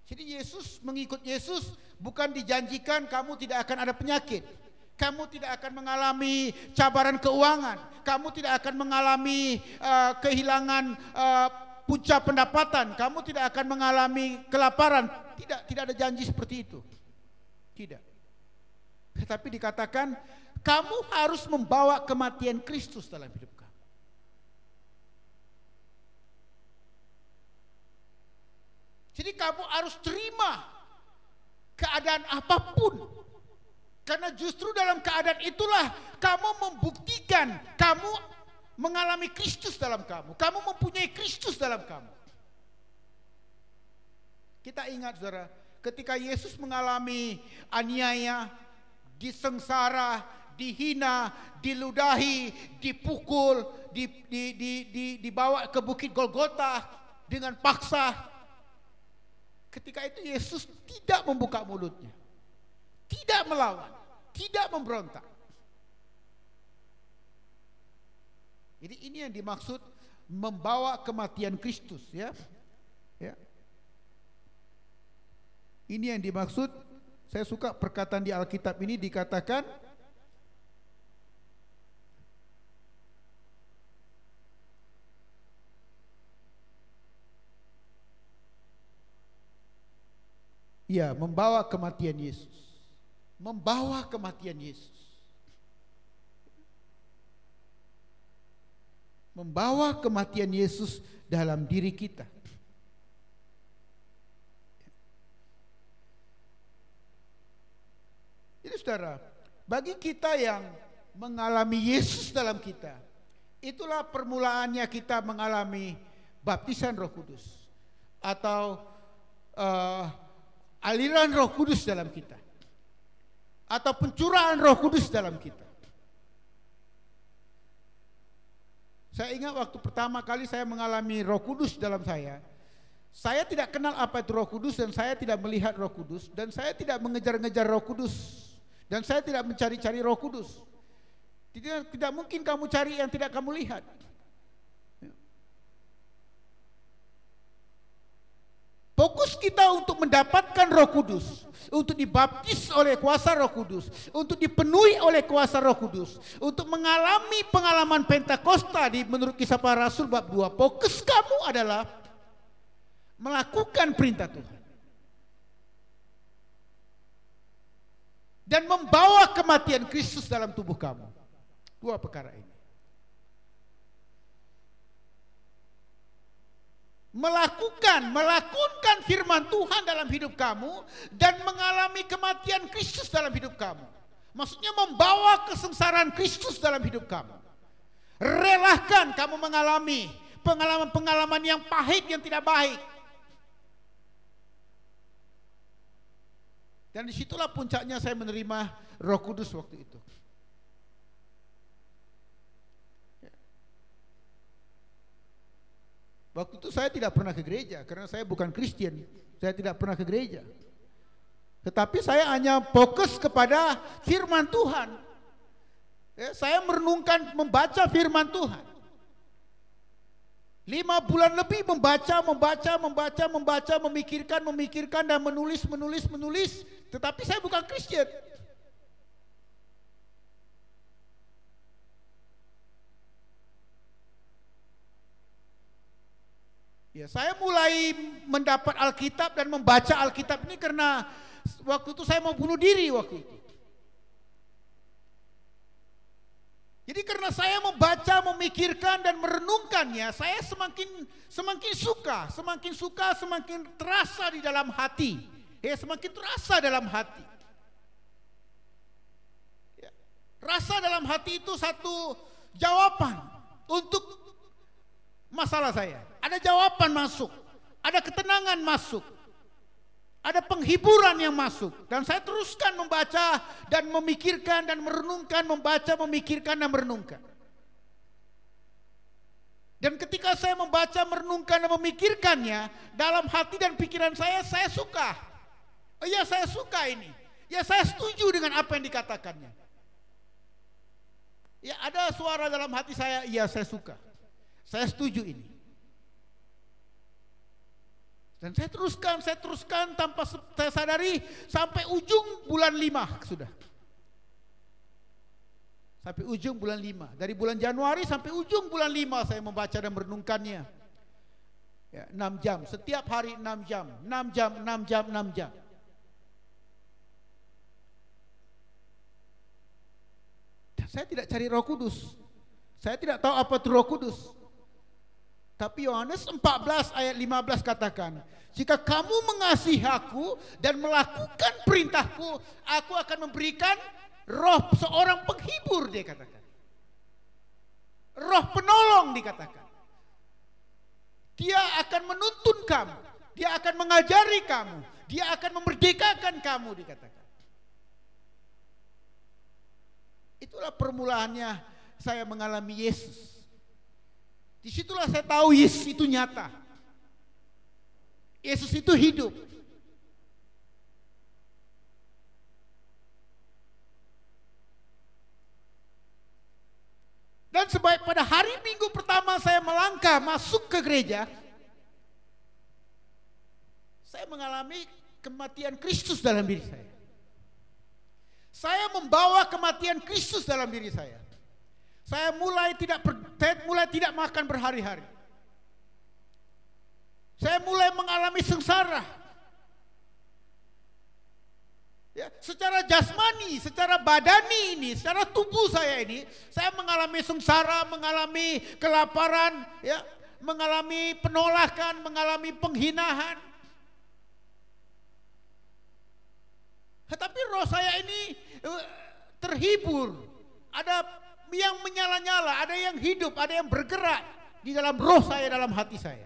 Jadi Yesus, mengikut Yesus bukan dijanjikan kamu tidak akan ada penyakit, kamu tidak akan mengalami cabaran keuangan, kamu tidak akan mengalami kehilangan puncak pendapatan, kamu tidak akan mengalami kelaparan. Tidak ada janji seperti itu. Tidak. Tetapi dikatakan kamu harus membawa kematian Kristus dalam hidup kamu. Jadi kamu harus terima keadaan apapun. Karena justru dalam keadaan itulah kamu membuktikan kamu mengalami Kristus dalam kamu. Kamu mempunyai Kristus dalam kamu. Kita ingat saudara, ketika Yesus mengalami aniaya, disengsara, dihina, diludahi, dipukul, dibawa ke bukit Golgota dengan paksa. Ketika itu Yesus tidak membuka mulutnya, tidak melawan, tidak memberontak. Jadi ini yang dimaksud membawa kematian Kristus, ya. Ya. Ini yang dimaksud. Saya suka perkataan di Alkitab ini dikatakan ya, membawa kematian Yesus. Membawa kematian Yesus. Membawa kematian Yesus dalam diri kita. Jadi saudara, bagi kita yang mengalami Yesus dalam kita, itulah permulaannya kita mengalami baptisan Roh Kudus atau aliran Roh Kudus dalam kita, atau pencurahan Roh Kudus dalam kita. Saya ingat waktu pertama kali saya mengalami Roh Kudus dalam saya tidak kenal apa itu Roh Kudus, dan saya tidak melihat Roh Kudus, dan saya tidak mengejar-ngejar Roh Kudus, dan saya tidak mencari-cari Roh Kudus. Tidak mungkin kamu cari yang tidak kamu lihat. Fokus kita untuk mendapatkan Roh Kudus, untuk dibaptis oleh kuasa Roh Kudus, untuk dipenuhi oleh kuasa Roh Kudus, untuk mengalami pengalaman Pentakosta menurut Kisah Para Rasul bab 2. Fokus kamu adalah melakukan perintah Tuhan dan membawa kematian Kristus dalam tubuh kamu. Dua perkara ini. Melakukan firman Tuhan dalam hidup kamu dan mengalami kematian Kristus dalam hidup kamu. Maksudnya membawa kesengsaraan Kristus dalam hidup kamu. Relahkan kamu mengalami pengalaman-pengalaman yang pahit, yang tidak baik. Dan disitulah puncaknya saya menerima Roh Kudus waktu itu. Waktu itu saya tidak pernah ke gereja karena saya bukan Kristen. Saya tidak pernah ke gereja. Tetapi saya hanya fokus kepada firman Tuhan. Ya, saya merenungkan, membaca firman Tuhan. 5 bulan lebih membaca, memikirkan dan menulis. Tetapi saya bukan Kristen. Ya, saya mulai mendapat Alkitab dan membaca Alkitab ini karena waktu itu saya mau bunuh diri waktu itu. Jadi karena saya membaca, memikirkan dan merenungkannya, saya semakin suka, semakin terasa di dalam hati. Ya, semakin terasa dalam hati. Ya, rasa dalam hati itu satu jawaban untuk masalah saya. Ada jawaban masuk, ada ketenangan masuk, ada penghiburan yang masuk. Dan saya teruskan membaca dan memikirkan dan merenungkan, membaca, memikirkan dan merenungkan. Dan ketika saya membaca, merenungkan dan memikirkannya, dalam hati dan pikiran saya suka. Oh ya, saya suka ini. Ya, saya setuju dengan apa yang dikatakannya. Ya, ada suara dalam hati saya, iya saya suka. Saya setuju ini. Dan saya teruskan tanpa saya sadari sampai ujung bulan 5 sudah. Sampai ujung bulan 5. Dari bulan Januari sampai ujung bulan 5 saya membaca dan merenungkannya. Ya, 6 jam, setiap hari 6 jam, 6 jam, 6 jam, 6 jam. Saya tidak cari Roh Kudus. Saya tidak tahu apa itu Roh Kudus. Tapi Yohanes 14 ayat 15 katakan, jika kamu mengasihi aku dan melakukan perintahku, aku akan memberikan roh seorang penghibur, dia katakan. Roh penolong dikatakan. Dia akan menuntun kamu, dia akan mengajari kamu, dia akan memerdekakan kamu, dikatakan. Itulah permulaannya saya mengalami Yesus. Disitulah saya tahu Yesus itu nyata. Yesus itu hidup. Dan sebaik pada hari Minggu pertama saya melangkah masuk ke gereja, saya mengalami kematian Kristus dalam diri saya. Saya membawa kematian Kristus dalam diri saya. Saya mulai tidak makan berhari-hari. Saya mulai mengalami sengsara. Ya, secara jasmani, secara badani ini, secara tubuh saya ini, saya mengalami sengsara, mengalami kelaparan, ya, mengalami penolakan, mengalami penghinaan. Tetapi roh saya ini terhibur. Ada yang menyala-nyala, ada yang hidup, ada yang bergerak di dalam roh saya, dalam hati saya.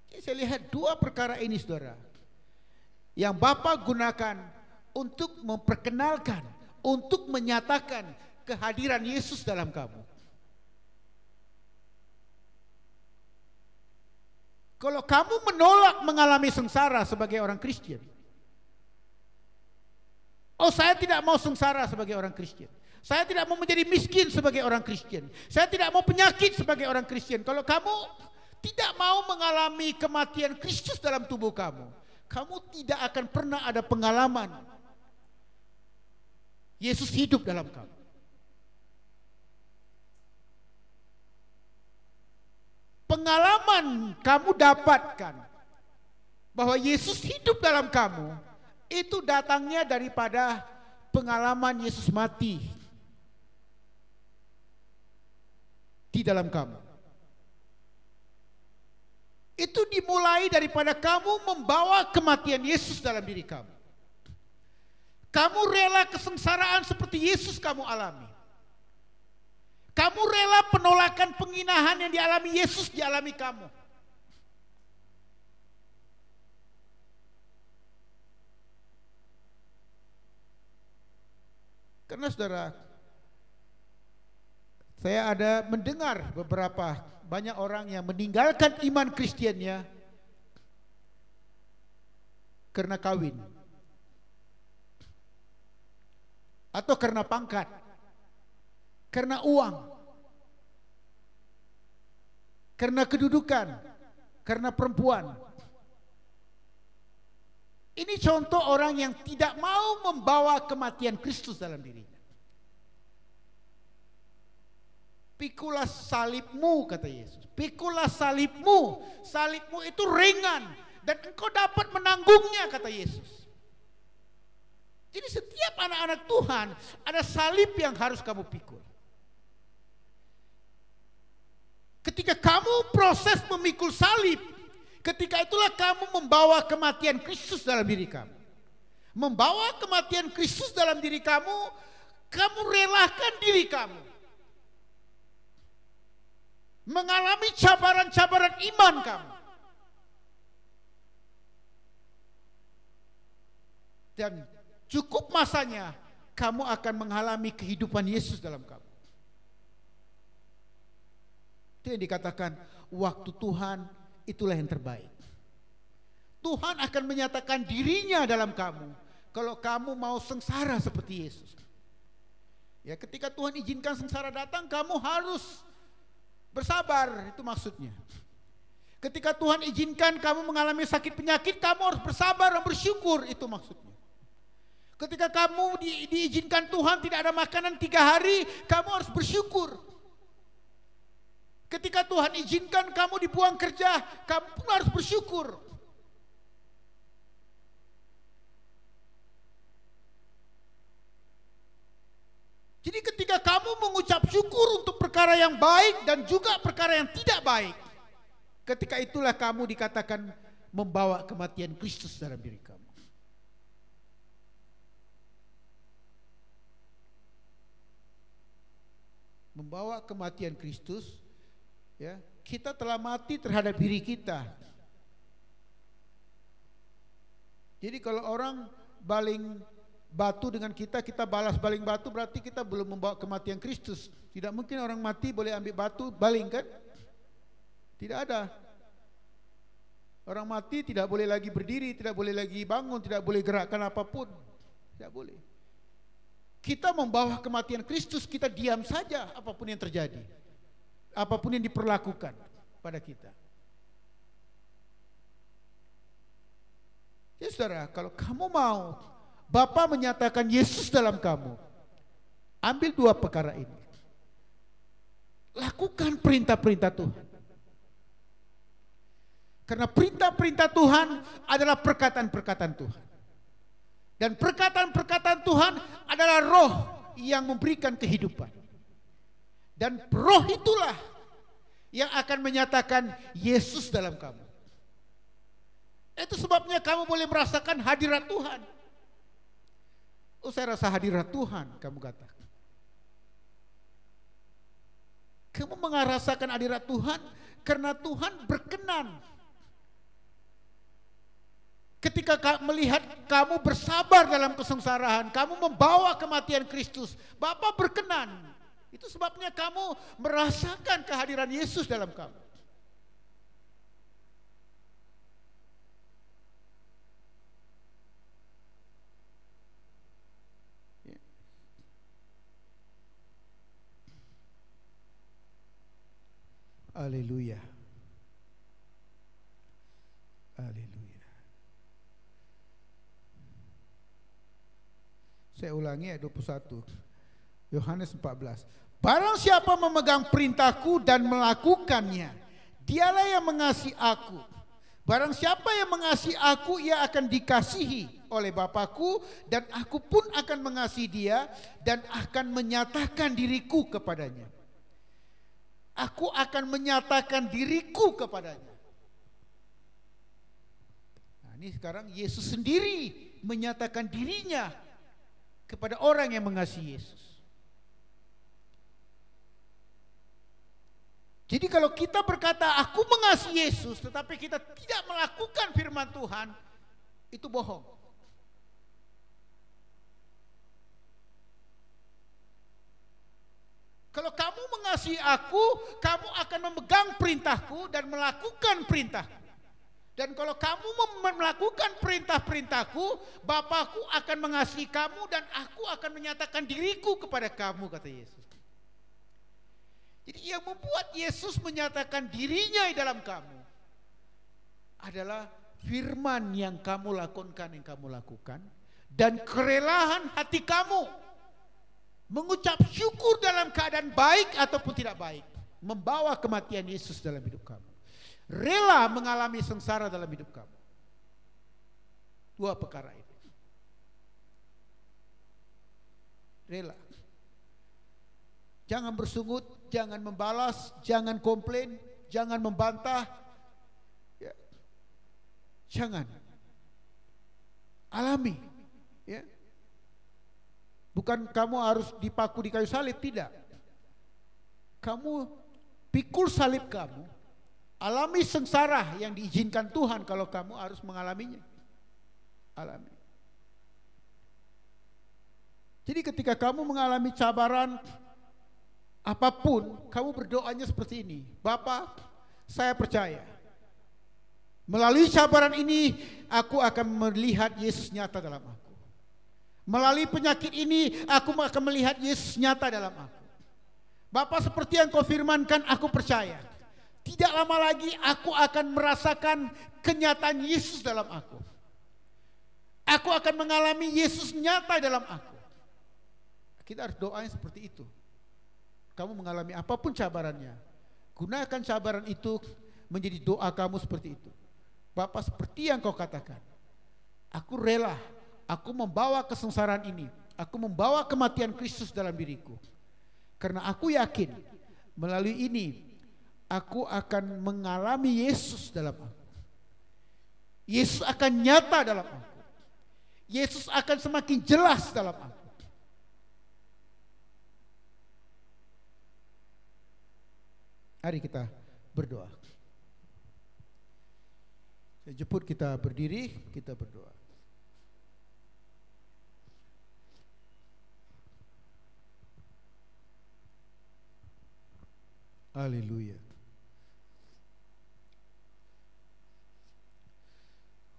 Jadi saya lihat dua perkara ini, saudara, yang Bapa gunakan untuk memperkenalkan, untuk menyatakan kehadiran Yesus dalam kamu. Kalau kamu menolak mengalami sengsara sebagai orang Kristen, oh saya tidak mau sengsara sebagai orang Kristen, saya tidak mau menjadi miskin sebagai orang Kristen, saya tidak mau penyakit sebagai orang Kristen. Kalau kamu tidak mau mengalami kematian Kristus dalam tubuh kamu, kamu tidak akan pernah ada pengalaman Yesus hidup dalam kamu. Pengalaman kamu dapatkan bahwa Yesus hidup dalam kamu, itu datangnya daripada pengalaman Yesus mati di dalam kamu. Itu dimulai daripada kamu membawa kematian Yesus dalam diri kamu. Kamu rela kesengsaraan seperti Yesus kamu alami. Kamu rela penolakan, penghinahan yang dialami Yesus dialami kamu. Karena saudara, saya ada mendengar beberapa banyak orang yang meninggalkan iman Kristiannya karena kawin atau karena pangkat, karena uang, karena kedudukan, karena perempuan. Ini contoh orang yang tidak mau membawa kematian Kristus dalam dirinya. Pikulah salibmu, kata Yesus. Pikulah salibmu. Salibmu itu ringan dan engkau dapat menanggungnya, kata Yesus. Jadi setiap anak-anak Tuhan ada salib yang harus kamu pikul. Ketika kamu proses memikul salib, ketika itulah kamu membawa kematian Kristus dalam diri kamu. Membawa kematian Kristus dalam diri kamu, kamu relakan diri kamu mengalami cabaran-cabaran iman kamu. Dan cukup masanya kamu akan mengalami kehidupan Yesus dalam kamu. Itu yang dikatakan waktu Tuhan itulah yang terbaik. Tuhan akan menyatakan dirinya dalam kamu kalau kamu mau sengsara seperti Yesus. Ya, ketika Tuhan izinkan sengsara datang, kamu harus bersabar, itu maksudnya. Ketika Tuhan izinkan kamu mengalami sakit penyakit, kamu harus bersabar dan bersyukur, itu maksudnya. Ketika kamu diizinkan Tuhan tidak ada makanan 3 hari, kamu harus bersyukur. Ketika Tuhan izinkan kamu dibuang kerja, kamu pun harus bersyukur. Jadi ketika kamu mengucap syukur untuk perkara yang baik dan juga perkara yang tidak baik, ketika itulah kamu dikatakan membawa kematian Kristus dalam diri kamu. Membawa kematian Kristus, ya, kita telah mati terhadap diri kita. Jadi kalau orang baling batu dengan kita, kita balas baling batu, berarti kita belum membawa kematian Kristus. Tidak mungkin orang mati boleh ambil batu baling, kan? Tidak ada. Orang mati tidak boleh lagi berdiri, tidak boleh lagi bangun, tidak boleh gerakkan apapun. Tidak boleh. Kita membawa kematian Kristus, kita diam saja apapun yang terjadi, apapun yang diperlakukan pada kita. Ya saudara, kalau kamu mau Bapa menyatakan Yesus dalam kamu, ambil 2 perkara ini. Lakukan perintah-perintah Tuhan. Karena perintah-perintah Tuhan adalah perkataan-perkataan Tuhan. Dan perkataan-perkataan Tuhan adalah roh yang memberikan kehidupan. Dan roh itulah yang akan menyatakan Yesus dalam kamu. Itu sebabnya kamu boleh merasakan hadirat Tuhan. Oh, saya rasa hadirat Tuhan, kamu katakan. Kamu merasakan hadirat Tuhan karena Tuhan berkenan. Ketika melihat kamu bersabar dalam kesengsaraan, kamu membawa kematian Kristus, Bapa berkenan. Itu sebabnya kamu merasakan kehadiran Yesus dalam kamu. Haleluya. Haleluya. Saya ulangi ayat 21. Yohanes 14. Barang siapa memegang perintahku dan melakukannya, dialah yang mengasihi aku. Barang siapa yang mengasihi aku, ia akan dikasihi oleh Bapakku, dan aku pun akan mengasihi dia dan akan menyatakan diriku kepadanya. Aku akan menyatakan diriku kepadanya. Nah, ini sekarang Yesus sendiri menyatakan dirinya kepada orang yang mengasihi Yesus. Jadi kalau kita berkata aku mengasihi Yesus tetapi kita tidak melakukan firman Tuhan, itu bohong. Kalau kamu mengasihi aku, kamu akan memegang perintahku dan melakukan perintahku. Dan kalau kamu melakukan perintah-perintahku, Bapakku akan mengasihi kamu dan aku akan menyatakan diriku kepada kamu, kata Yesus. Jadi yang membuat Yesus menyatakan dirinya di dalam kamu adalah firman yang kamu lakukan dan kerelaan hati kamu. Mengucap syukur dalam keadaan baik ataupun tidak baik, membawa kematian Yesus dalam hidup kamu, rela mengalami sengsara dalam hidup kamu. Dua perkara ini. Rela. Jangan bersungut, jangan membalas, jangan komplain, jangan membantah. Ya. Jangan. Alami. Ya. Bukan kamu harus dipaku di kayu salib, tidak. Kamu pikul salib kamu, alami sengsara yang diizinkan Tuhan kalau kamu harus mengalaminya. Alami. Jadi ketika kamu mengalami cabaran apapun, kamu berdoanya seperti ini. Bapa, saya percaya melalui cabaran ini aku akan melihat Yesus nyata dalam aku. Melalui penyakit ini aku akan melihat Yesus nyata dalam aku. Bapa, seperti yang kau firmankan, aku percaya. Tidak lama lagi aku akan merasakan kenyataan Yesus dalam aku. Aku akan mengalami Yesus nyata dalam aku. Kita harus doanya seperti itu. Kamu mengalami apapun cabarannya, gunakan cabaran itu menjadi doa kamu seperti itu. Bapa, seperti yang kau katakan, aku rela, aku membawa kesengsaraan ini, aku membawa kematian Kristus dalam diriku. Karena aku yakin melalui ini aku akan mengalami Yesus dalam aku. Yesus akan nyata dalam aku. Yesus akan semakin jelas dalam aku. Mari kita berdoa. Saya jemput kita berdiri, kita berdoa. Haleluya.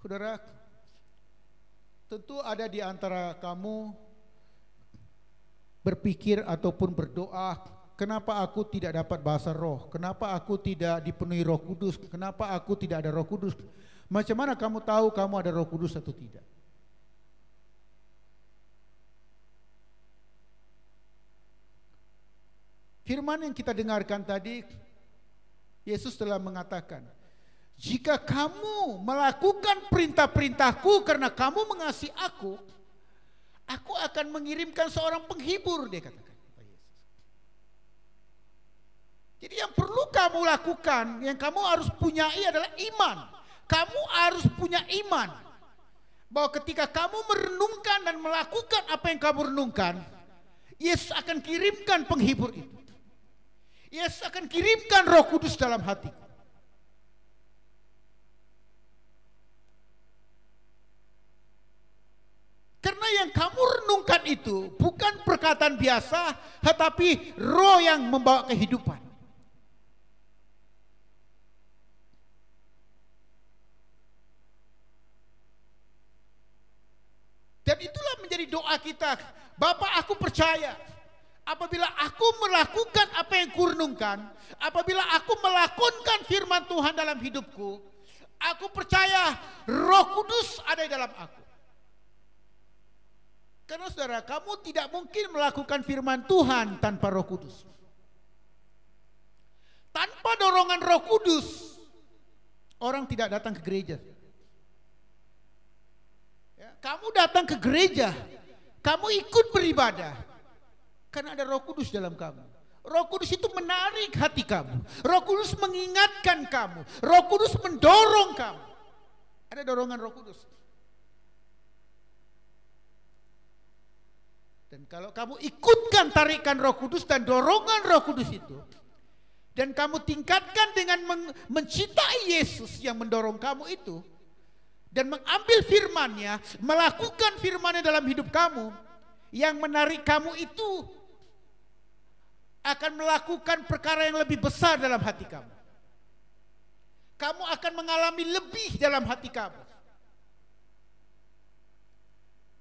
Saudara, tentu ada di antara kamu berpikir ataupun berdoa, kenapa aku tidak dapat bahasa roh? Kenapa aku tidak dipenuhi Roh Kudus? Kenapa aku tidak ada Roh Kudus? Macam mana kamu tahu kamu ada Roh Kudus atau tidak? Firman yang kita dengarkan tadi, Yesus telah mengatakan, jika kamu melakukan perintah-perintahku karena kamu mengasihi aku akan mengirimkan seorang penghibur, dia katakan. Jadi yang perlu kamu lakukan, yang kamu harus punyai adalah iman. Kamu harus punya iman bahwa ketika kamu merenungkan dan melakukan apa yang kamu renungkan, Yesus akan kirimkan penghibur itu. Yesus akan kirimkan Roh Kudus dalam hati. Karena yang kamu renungkan itu bukan perkataan biasa, tetapi roh yang membawa kehidupan. Dan itulah menjadi doa kita. Bapa, aku percaya apabila aku melakukan apa yang kurenungkan, apabila aku melakukan firman Tuhan dalam hidupku, aku percaya Roh Kudus ada di dalam aku. Karena saudara, kamu tidak mungkin melakukan firman Tuhan tanpa Roh Kudus. Tanpa dorongan Roh Kudus, orang tidak datang ke gereja. Kamu datang ke gereja, kamu ikut beribadah karena ada Roh Kudus dalam kamu. Roh Kudus itu menarik hati kamu. Roh Kudus mengingatkan kamu. Roh Kudus mendorong kamu. Ada dorongan Roh Kudus. Dan kalau kamu ikutkan tarikan Roh Kudus dan dorongan Roh Kudus itu, dan kamu tingkatkan dengan mencintai Yesus yang mendorong kamu itu, dan mengambil firman-Nya, melakukan firman-Nya dalam hidup kamu, yang menarik kamu itu akan melakukan perkara yang lebih besar dalam hati kamu. Kamu akan mengalami lebih dalam hati kamu,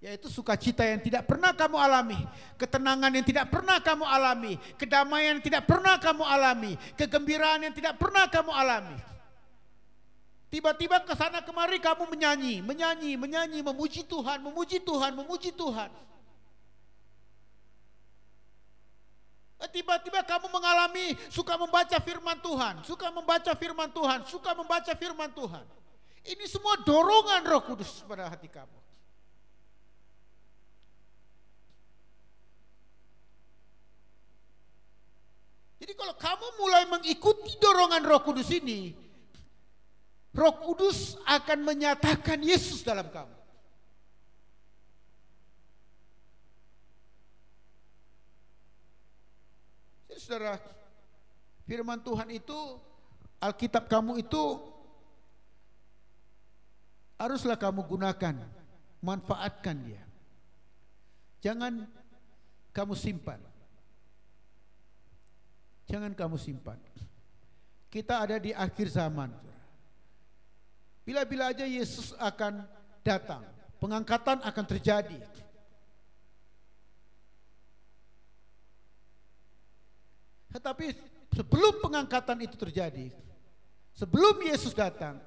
yaitu sukacita yang tidak pernah kamu alami, ketenangan yang tidak pernah kamu alami, kedamaian yang tidak pernah kamu alami, kegembiraan yang tidak pernah kamu alami. Tiba-tiba ke sana kemari kamu menyanyi, memuji Tuhan, memuji Tuhan, memuji Tuhan. Tiba-tiba kamu mengalami suka membaca firman Tuhan, suka membaca firman Tuhan, suka membaca firman Tuhan. Ini semua dorongan Roh Kudus pada hati kamu. Jadi kalau kamu mulai mengikuti dorongan Roh Kudus ini, Roh Kudus akan menyatakan Yesus dalam kamu. Jadi, saudara, firman Tuhan itu, Alkitab kamu itu haruslah kamu gunakan, manfaatkan dia. Jangan kamu simpan. Jangan kamu simpan. Kita ada di akhir zaman. Bila-bila aja Yesus akan datang, pengangkatan akan terjadi. Tetapi sebelum pengangkatan itu terjadi, sebelum Yesus datang,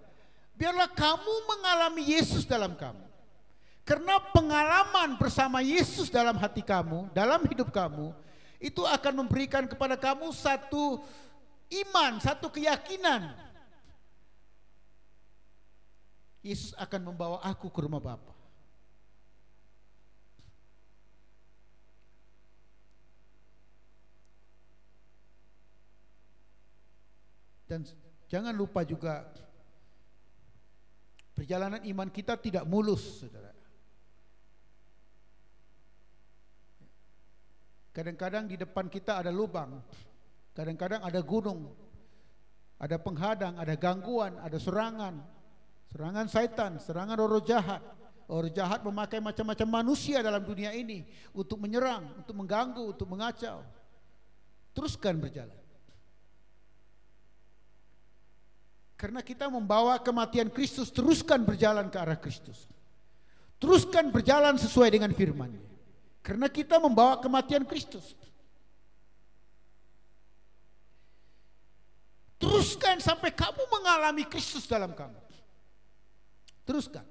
biarlah kamu mengalami Yesus dalam kamu. Karena pengalaman bersama Yesus dalam hati kamu, dalam hidup kamu, itu akan memberikan kepada kamu satu iman, satu keyakinan. Yesus akan membawa aku ke rumah Bapa. Dan jangan lupa juga, perjalanan iman kita tidak mulus, saudara. Kadang-kadang di depan kita ada lubang, kadang-kadang ada gunung, ada penghadang, ada gangguan, ada serangan setan, serangan roh jahat. Roh jahat memakai macam-macam manusia dalam dunia ini untuk menyerang, untuk mengganggu, untuk mengacau. Teruskan berjalan. Karena kita membawa kematian Kristus, teruskan berjalan ke arah Kristus. Teruskan berjalan sesuai dengan firman-Nya. Karena kita membawa kematian Kristus. Teruskan sampai kamu mengalami Kristus dalam kamu. Teruskan.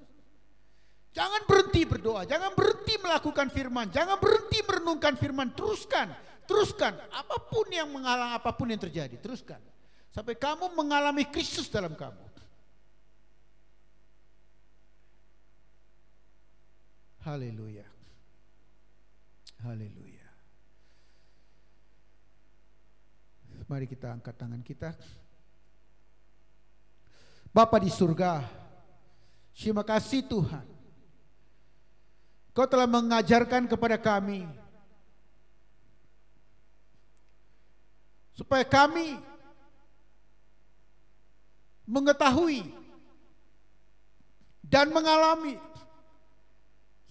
Jangan berhenti berdoa, jangan berhenti melakukan firman, jangan berhenti merenungkan firman. Teruskan, teruskan. Apapun yang menghalang, apapun yang terjadi, teruskan. Sampai kamu mengalami Kristus dalam kamu. Haleluya. Haleluya. Mari kita angkat tangan kita. Bapa di surga, terima kasih Tuhan. Kau telah mengajarkan kepada kami supaya kami mengetahui dan mengalami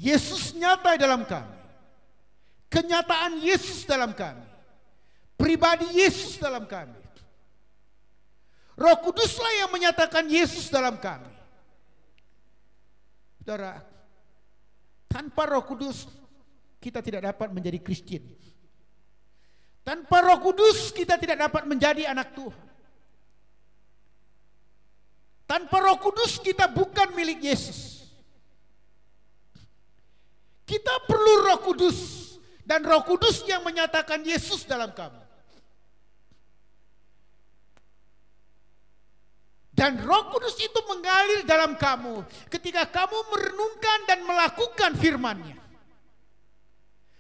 Yesus nyata dalam kami. Kenyataan Yesus dalam kami, pribadi Yesus dalam kami. Roh Kuduslah yang menyatakan Yesus dalam kami. Saudara, tanpa Roh Kudus kita tidak dapat menjadi Kristen. Tanpa Roh Kudus kita tidak dapat menjadi anak Tuhan. Tanpa Roh Kudus kita bukan milik Yesus. Kita perlu Roh Kudus. Dan Roh Kudus yang menyatakan Yesus dalam kamu. Dan Roh Kudus itu mengalir dalam kamu ketika kamu merenungkan dan melakukan firman-Nya.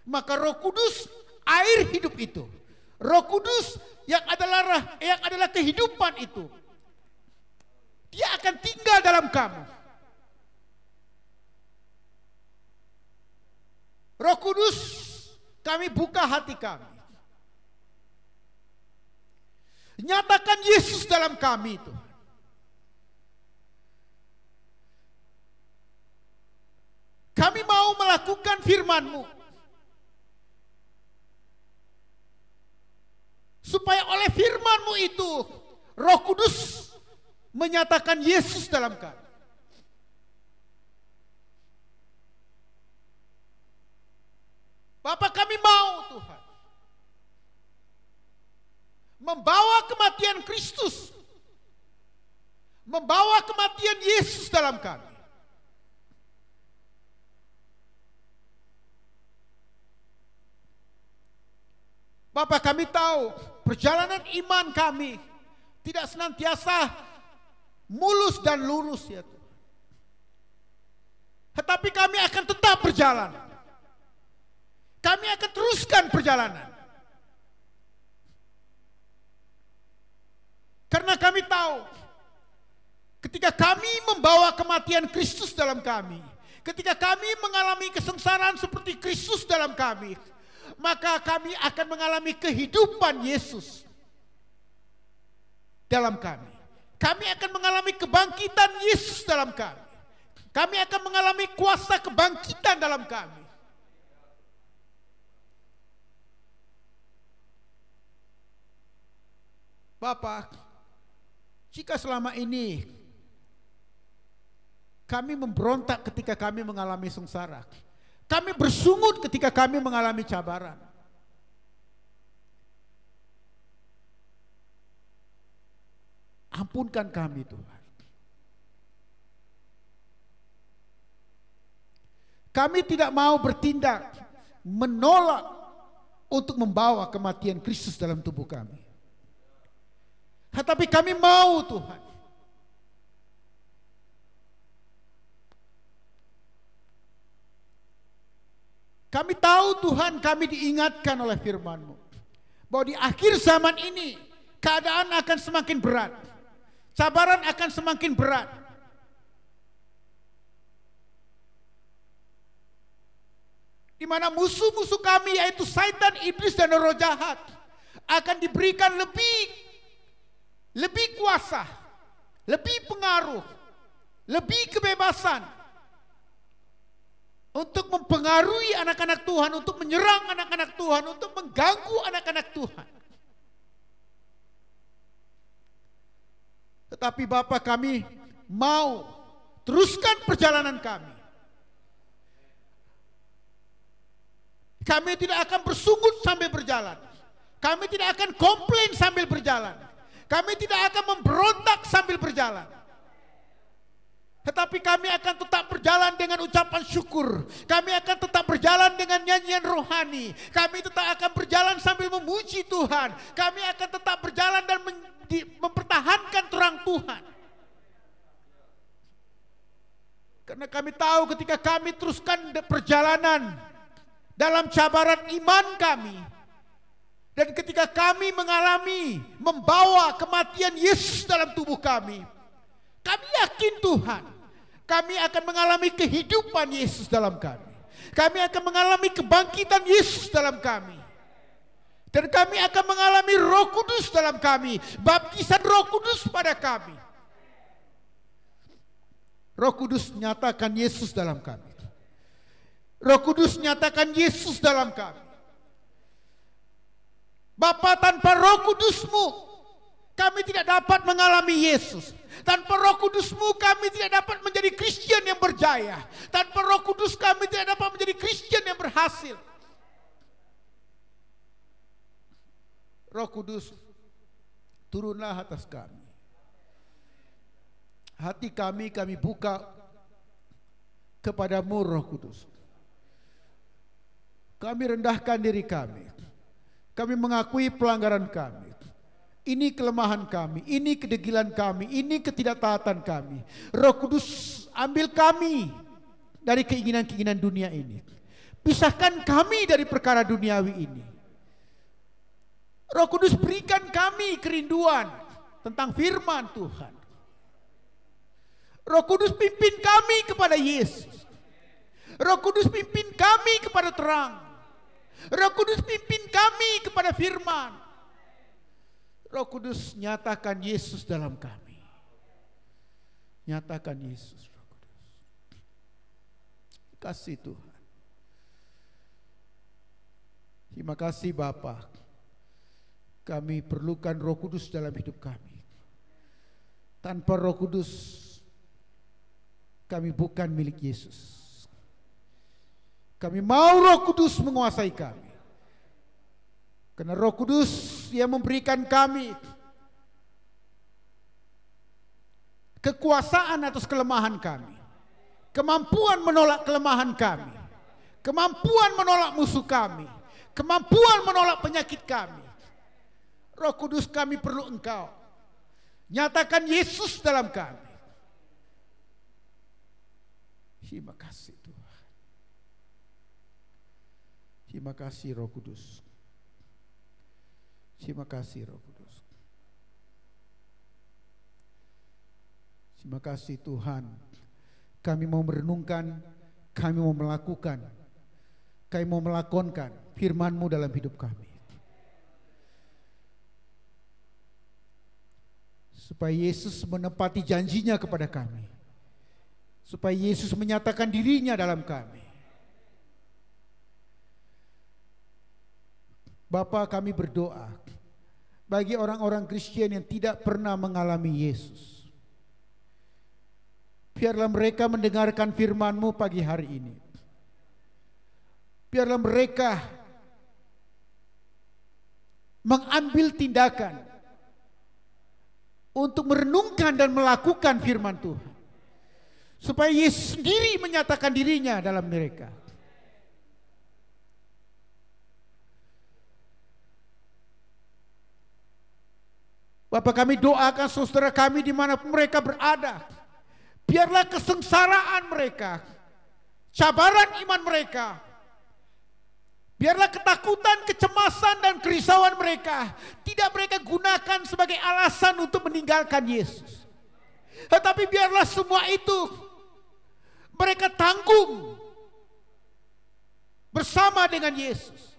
Maka Roh Kudus air hidup itu. Roh Kudus yang adalah kehidupan itu. Dia akan tinggal dalam kamu. Roh Kudus, kami buka hati kami. Nyatakan Yesus dalam kami itu. Kami mau melakukan firman-Mu. Supaya oleh firman-Mu itu Roh Kudus menyatakan Yesus dalam kami. Bapa, kami mau Tuhan membawa kematian Kristus, membawa kematian Yesus dalam kami. Bapa, kami tahu perjalanan iman kami tidak senantiasa mulus dan lurus ya Tuhan. Tetapi kami akan tetap berjalan. Kami akan teruskan perjalanan. Karena kami tahu, ketika kami membawa kematian Kristus dalam kami, ketika kami mengalami kesengsaraan seperti Kristus dalam kami, maka kami akan mengalami kehidupan Yesus dalam kami. Kami akan mengalami kebangkitan Yesus dalam kami. Kami akan mengalami kuasa kebangkitan dalam kami. Bapak, jika selama ini kami memberontak ketika kami mengalami sengsara, kami bersungut ketika kami mengalami cabaran, ampunkan kami Tuhan. Kami tidak mau bertindak menolak untuk membawa kematian Kristus dalam tubuh kami. Tetapi kami mau Tuhan, kami tahu Tuhan, kami diingatkan oleh firman-Mu bahwa di akhir zaman ini keadaan akan semakin berat, cabaran akan semakin berat. Di mana musuh-musuh kami yaitu Satan, iblis dan roh jahat akan diberikan lebih kuasa, lebih pengaruh, lebih kebebasan untuk mempengaruhi anak-anak Tuhan, untuk menyerang anak-anak Tuhan, untuk mengganggu anak-anak Tuhan. Tetapi Bapa, kami mau teruskan perjalanan kami. Kami tidak akan bersungut sambil berjalan. Kami tidak akan komplain sambil berjalan. Kami tidak akan memberontak sambil berjalan. Tetapi kami akan tetap berjalan dengan ucapan syukur. Kami akan tetap berjalan dengan nyanyian rohani. Kami tetap akan berjalan sambil memuji Tuhan. Kami akan tetap berjalan dan mempertahankan terang Tuhan. Karena kami tahu ketika kami teruskan perjalanan dalam cabaran iman kami, dan ketika kami membawa kematian Yesus dalam tubuh kami, kami yakin Tuhan, kami akan mengalami kehidupan Yesus dalam kami. Kami akan mengalami kebangkitan Yesus dalam kami. Dan kami akan mengalami Roh Kudus dalam kami, baptisan Roh Kudus pada kami. Roh Kudus nyatakan Yesus dalam kami. Roh Kudus nyatakan Yesus dalam kami. Bapa, tanpa Roh Kudus-Mu kami tidak dapat mengalami Yesus. Tanpa Roh Kudus-Mu kami tidak dapat menjadi Kristen yang berjaya. Tanpa Roh Kudus kami tidak dapat menjadi Kristen yang berhasil. Roh Kudus, turunlah atas kami. Hati kami buka kepadamu Roh Kudus. Kami rendahkan diri kami. Kami mengakui pelanggaran kami. Ini kelemahan kami, ini kedegilan kami, ini ketidaktaatan kami. Roh Kudus, ambil kami dari keinginan-keinginan dunia ini. Pisahkan kami dari perkara duniawi ini. Roh Kudus, berikan kami kerinduan tentang firman Tuhan. Roh Kudus, pimpin kami kepada Yesus. Roh Kudus, pimpin kami kepada terang. Roh Kudus, pimpin kami kepada firman. Roh Kudus, nyatakan Yesus dalam kami. Nyatakan Yesus, Roh Kudus. Kasih Tuhan. Terima kasih Bapa. Kami perlukan Roh Kudus dalam hidup kami. Tanpa Roh Kudus, kami bukan milik Yesus. Kami mau Roh Kudus menguasai kami. Karena Roh Kudus yang memberikan kami kekuasaan atas kelemahan kami. Kemampuan menolak kelemahan kami. Kemampuan menolak musuh kami. Kemampuan menolak penyakit kami. Roh Kudus, kami perlu Engkau. Nyatakan Yesus dalam kami. Terima kasih Tuhan. Terima kasih Roh Kudus. Terima kasih Roh Kudus. Terima kasih Tuhan. Kami mau merenungkan, kami mau melakukan, kami mau melakonkan firman-Mu dalam hidup kami. Supaya Yesus menepati janjinya kepada kami. Supaya Yesus menyatakan dirinya dalam kami. Bapa, kami berdoa bagi orang-orang Kristen yang tidak pernah mengalami Yesus. Biarlah mereka mendengarkan firman-Mu pagi hari ini. Biarlah mereka mengambil tindakan untuk merenungkan dan melakukan firman Tuhan. Supaya Yesus sendiri menyatakan dirinya dalam mereka. Bapak, kami doakan saudara kami dimanapun mereka berada. Biarlah kesengsaraan mereka, cabaran iman mereka, biarlah ketakutan, kecemasan dan kerisauan mereka tidak mereka gunakan sebagai alasan untuk meninggalkan Yesus. Tetapi biarlah semua itu mereka tanggung bersama dengan Yesus.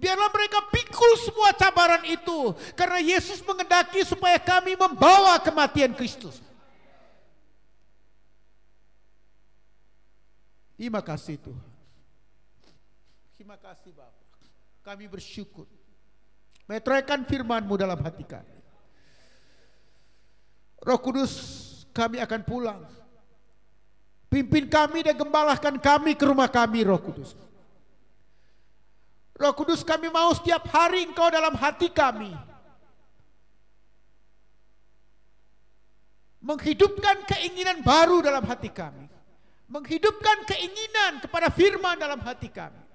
Biarlah mereka pikul semua cabaran itu, karena Yesus menghendaki supaya kami membawa kematian Kristus. Terima kasih Tuhan. Terima kasih Bapak. Kami bersyukur. Meteraikan firman-Mu dalam hati kami. Roh Kudus, kami akan pulang. Pimpin kami dan gembalakan kami ke rumah kami, Roh Kudus. Roh Kudus, kami mau setiap hari Engkau dalam hati kami. Menghidupkan keinginan baru dalam hati kami. Menghidupkan keinginan kepada firman dalam hati kami.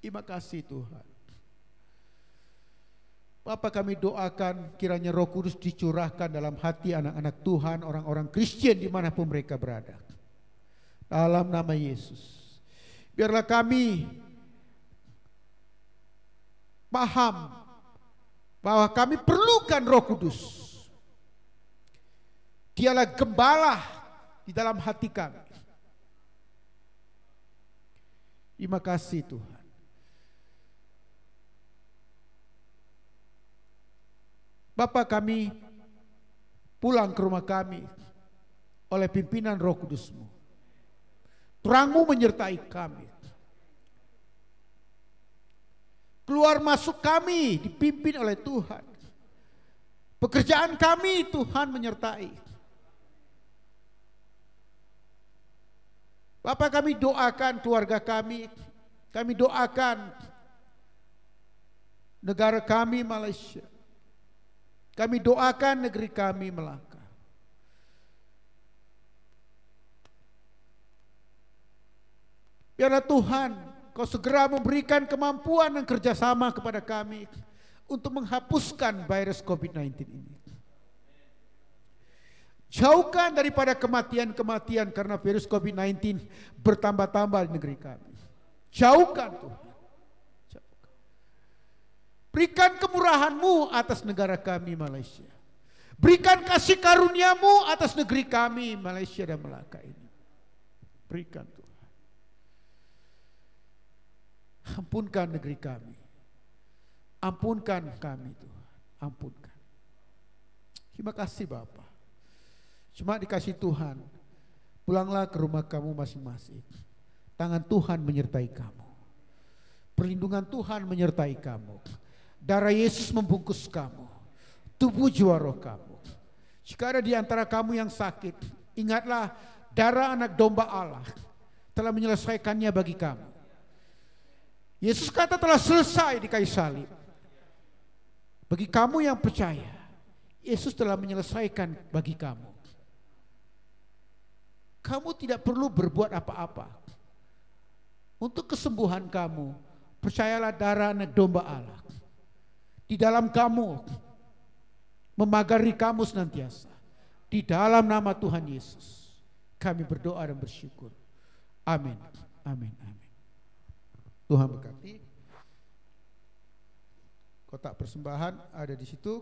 Terima kasih Tuhan. Bapak, kami doakan kiranya Roh Kudus dicurahkan dalam hati anak-anak Tuhan, orang-orang Kristen dimanapun mereka berada. Dalam nama Yesus. Biarlah kami paham bahwa kami perlukan Roh Kudus. Dialah gembala di dalam hati kami. Terima kasih Tuhan. Bapa, kami pulang ke rumah kami oleh pimpinan Roh Kudus-Mu. Terang-Mu menyertai kami. Keluar masuk kami dipimpin oleh Tuhan. Pekerjaan kami Tuhan menyertai. Bapak, kami doakan keluarga kami doakan negara kami Malaysia. Kami doakan negeri kami Melaka. Biarlah Tuhan Kau segera memberikan kemampuan dan kerjasama kepada kami untuk menghapuskan virus COVID-19 ini. Jauhkan daripada kematian-kematian karena virus COVID-19 bertambah-tambah di negeri kami. Jauhkan Tuhan. Jauhkan. Berikan kemurahan-Mu atas negara kami Malaysia. Berikan kasih karunia-Mu atas negeri kami Malaysia dan Melaka ini. Berikan Tuhan. Ampunkan negeri kami. Ampunkan kami Tuhan. Ampunkan. Terima kasih Bapa. Cuma dikasih Tuhan, pulanglah ke rumah kamu masing-masing. Tangan Tuhan menyertai kamu. Perlindungan Tuhan menyertai kamu. Darah Yesus membungkus kamu. Tubuh jiwa roh kamu. Jika ada di antara kamu yang sakit, ingatlah darah anak domba Allah telah menyelesaikannya bagi kamu. Yesus kata telah selesai di kayu salib. Bagi kamu yang percaya, Yesus telah menyelesaikan bagi kamu. Kamu tidak perlu berbuat apa-apa. Untuk kesembuhan kamu, percayalah darah anak domba Allah di dalam kamu, memagari kamu senantiasa. Di Di dalam nama Tuhan Yesus kami berdoa dan bersyukur. Amin. Amin. Amin. Tuhan berkati. Kotak persembahan ada di situ.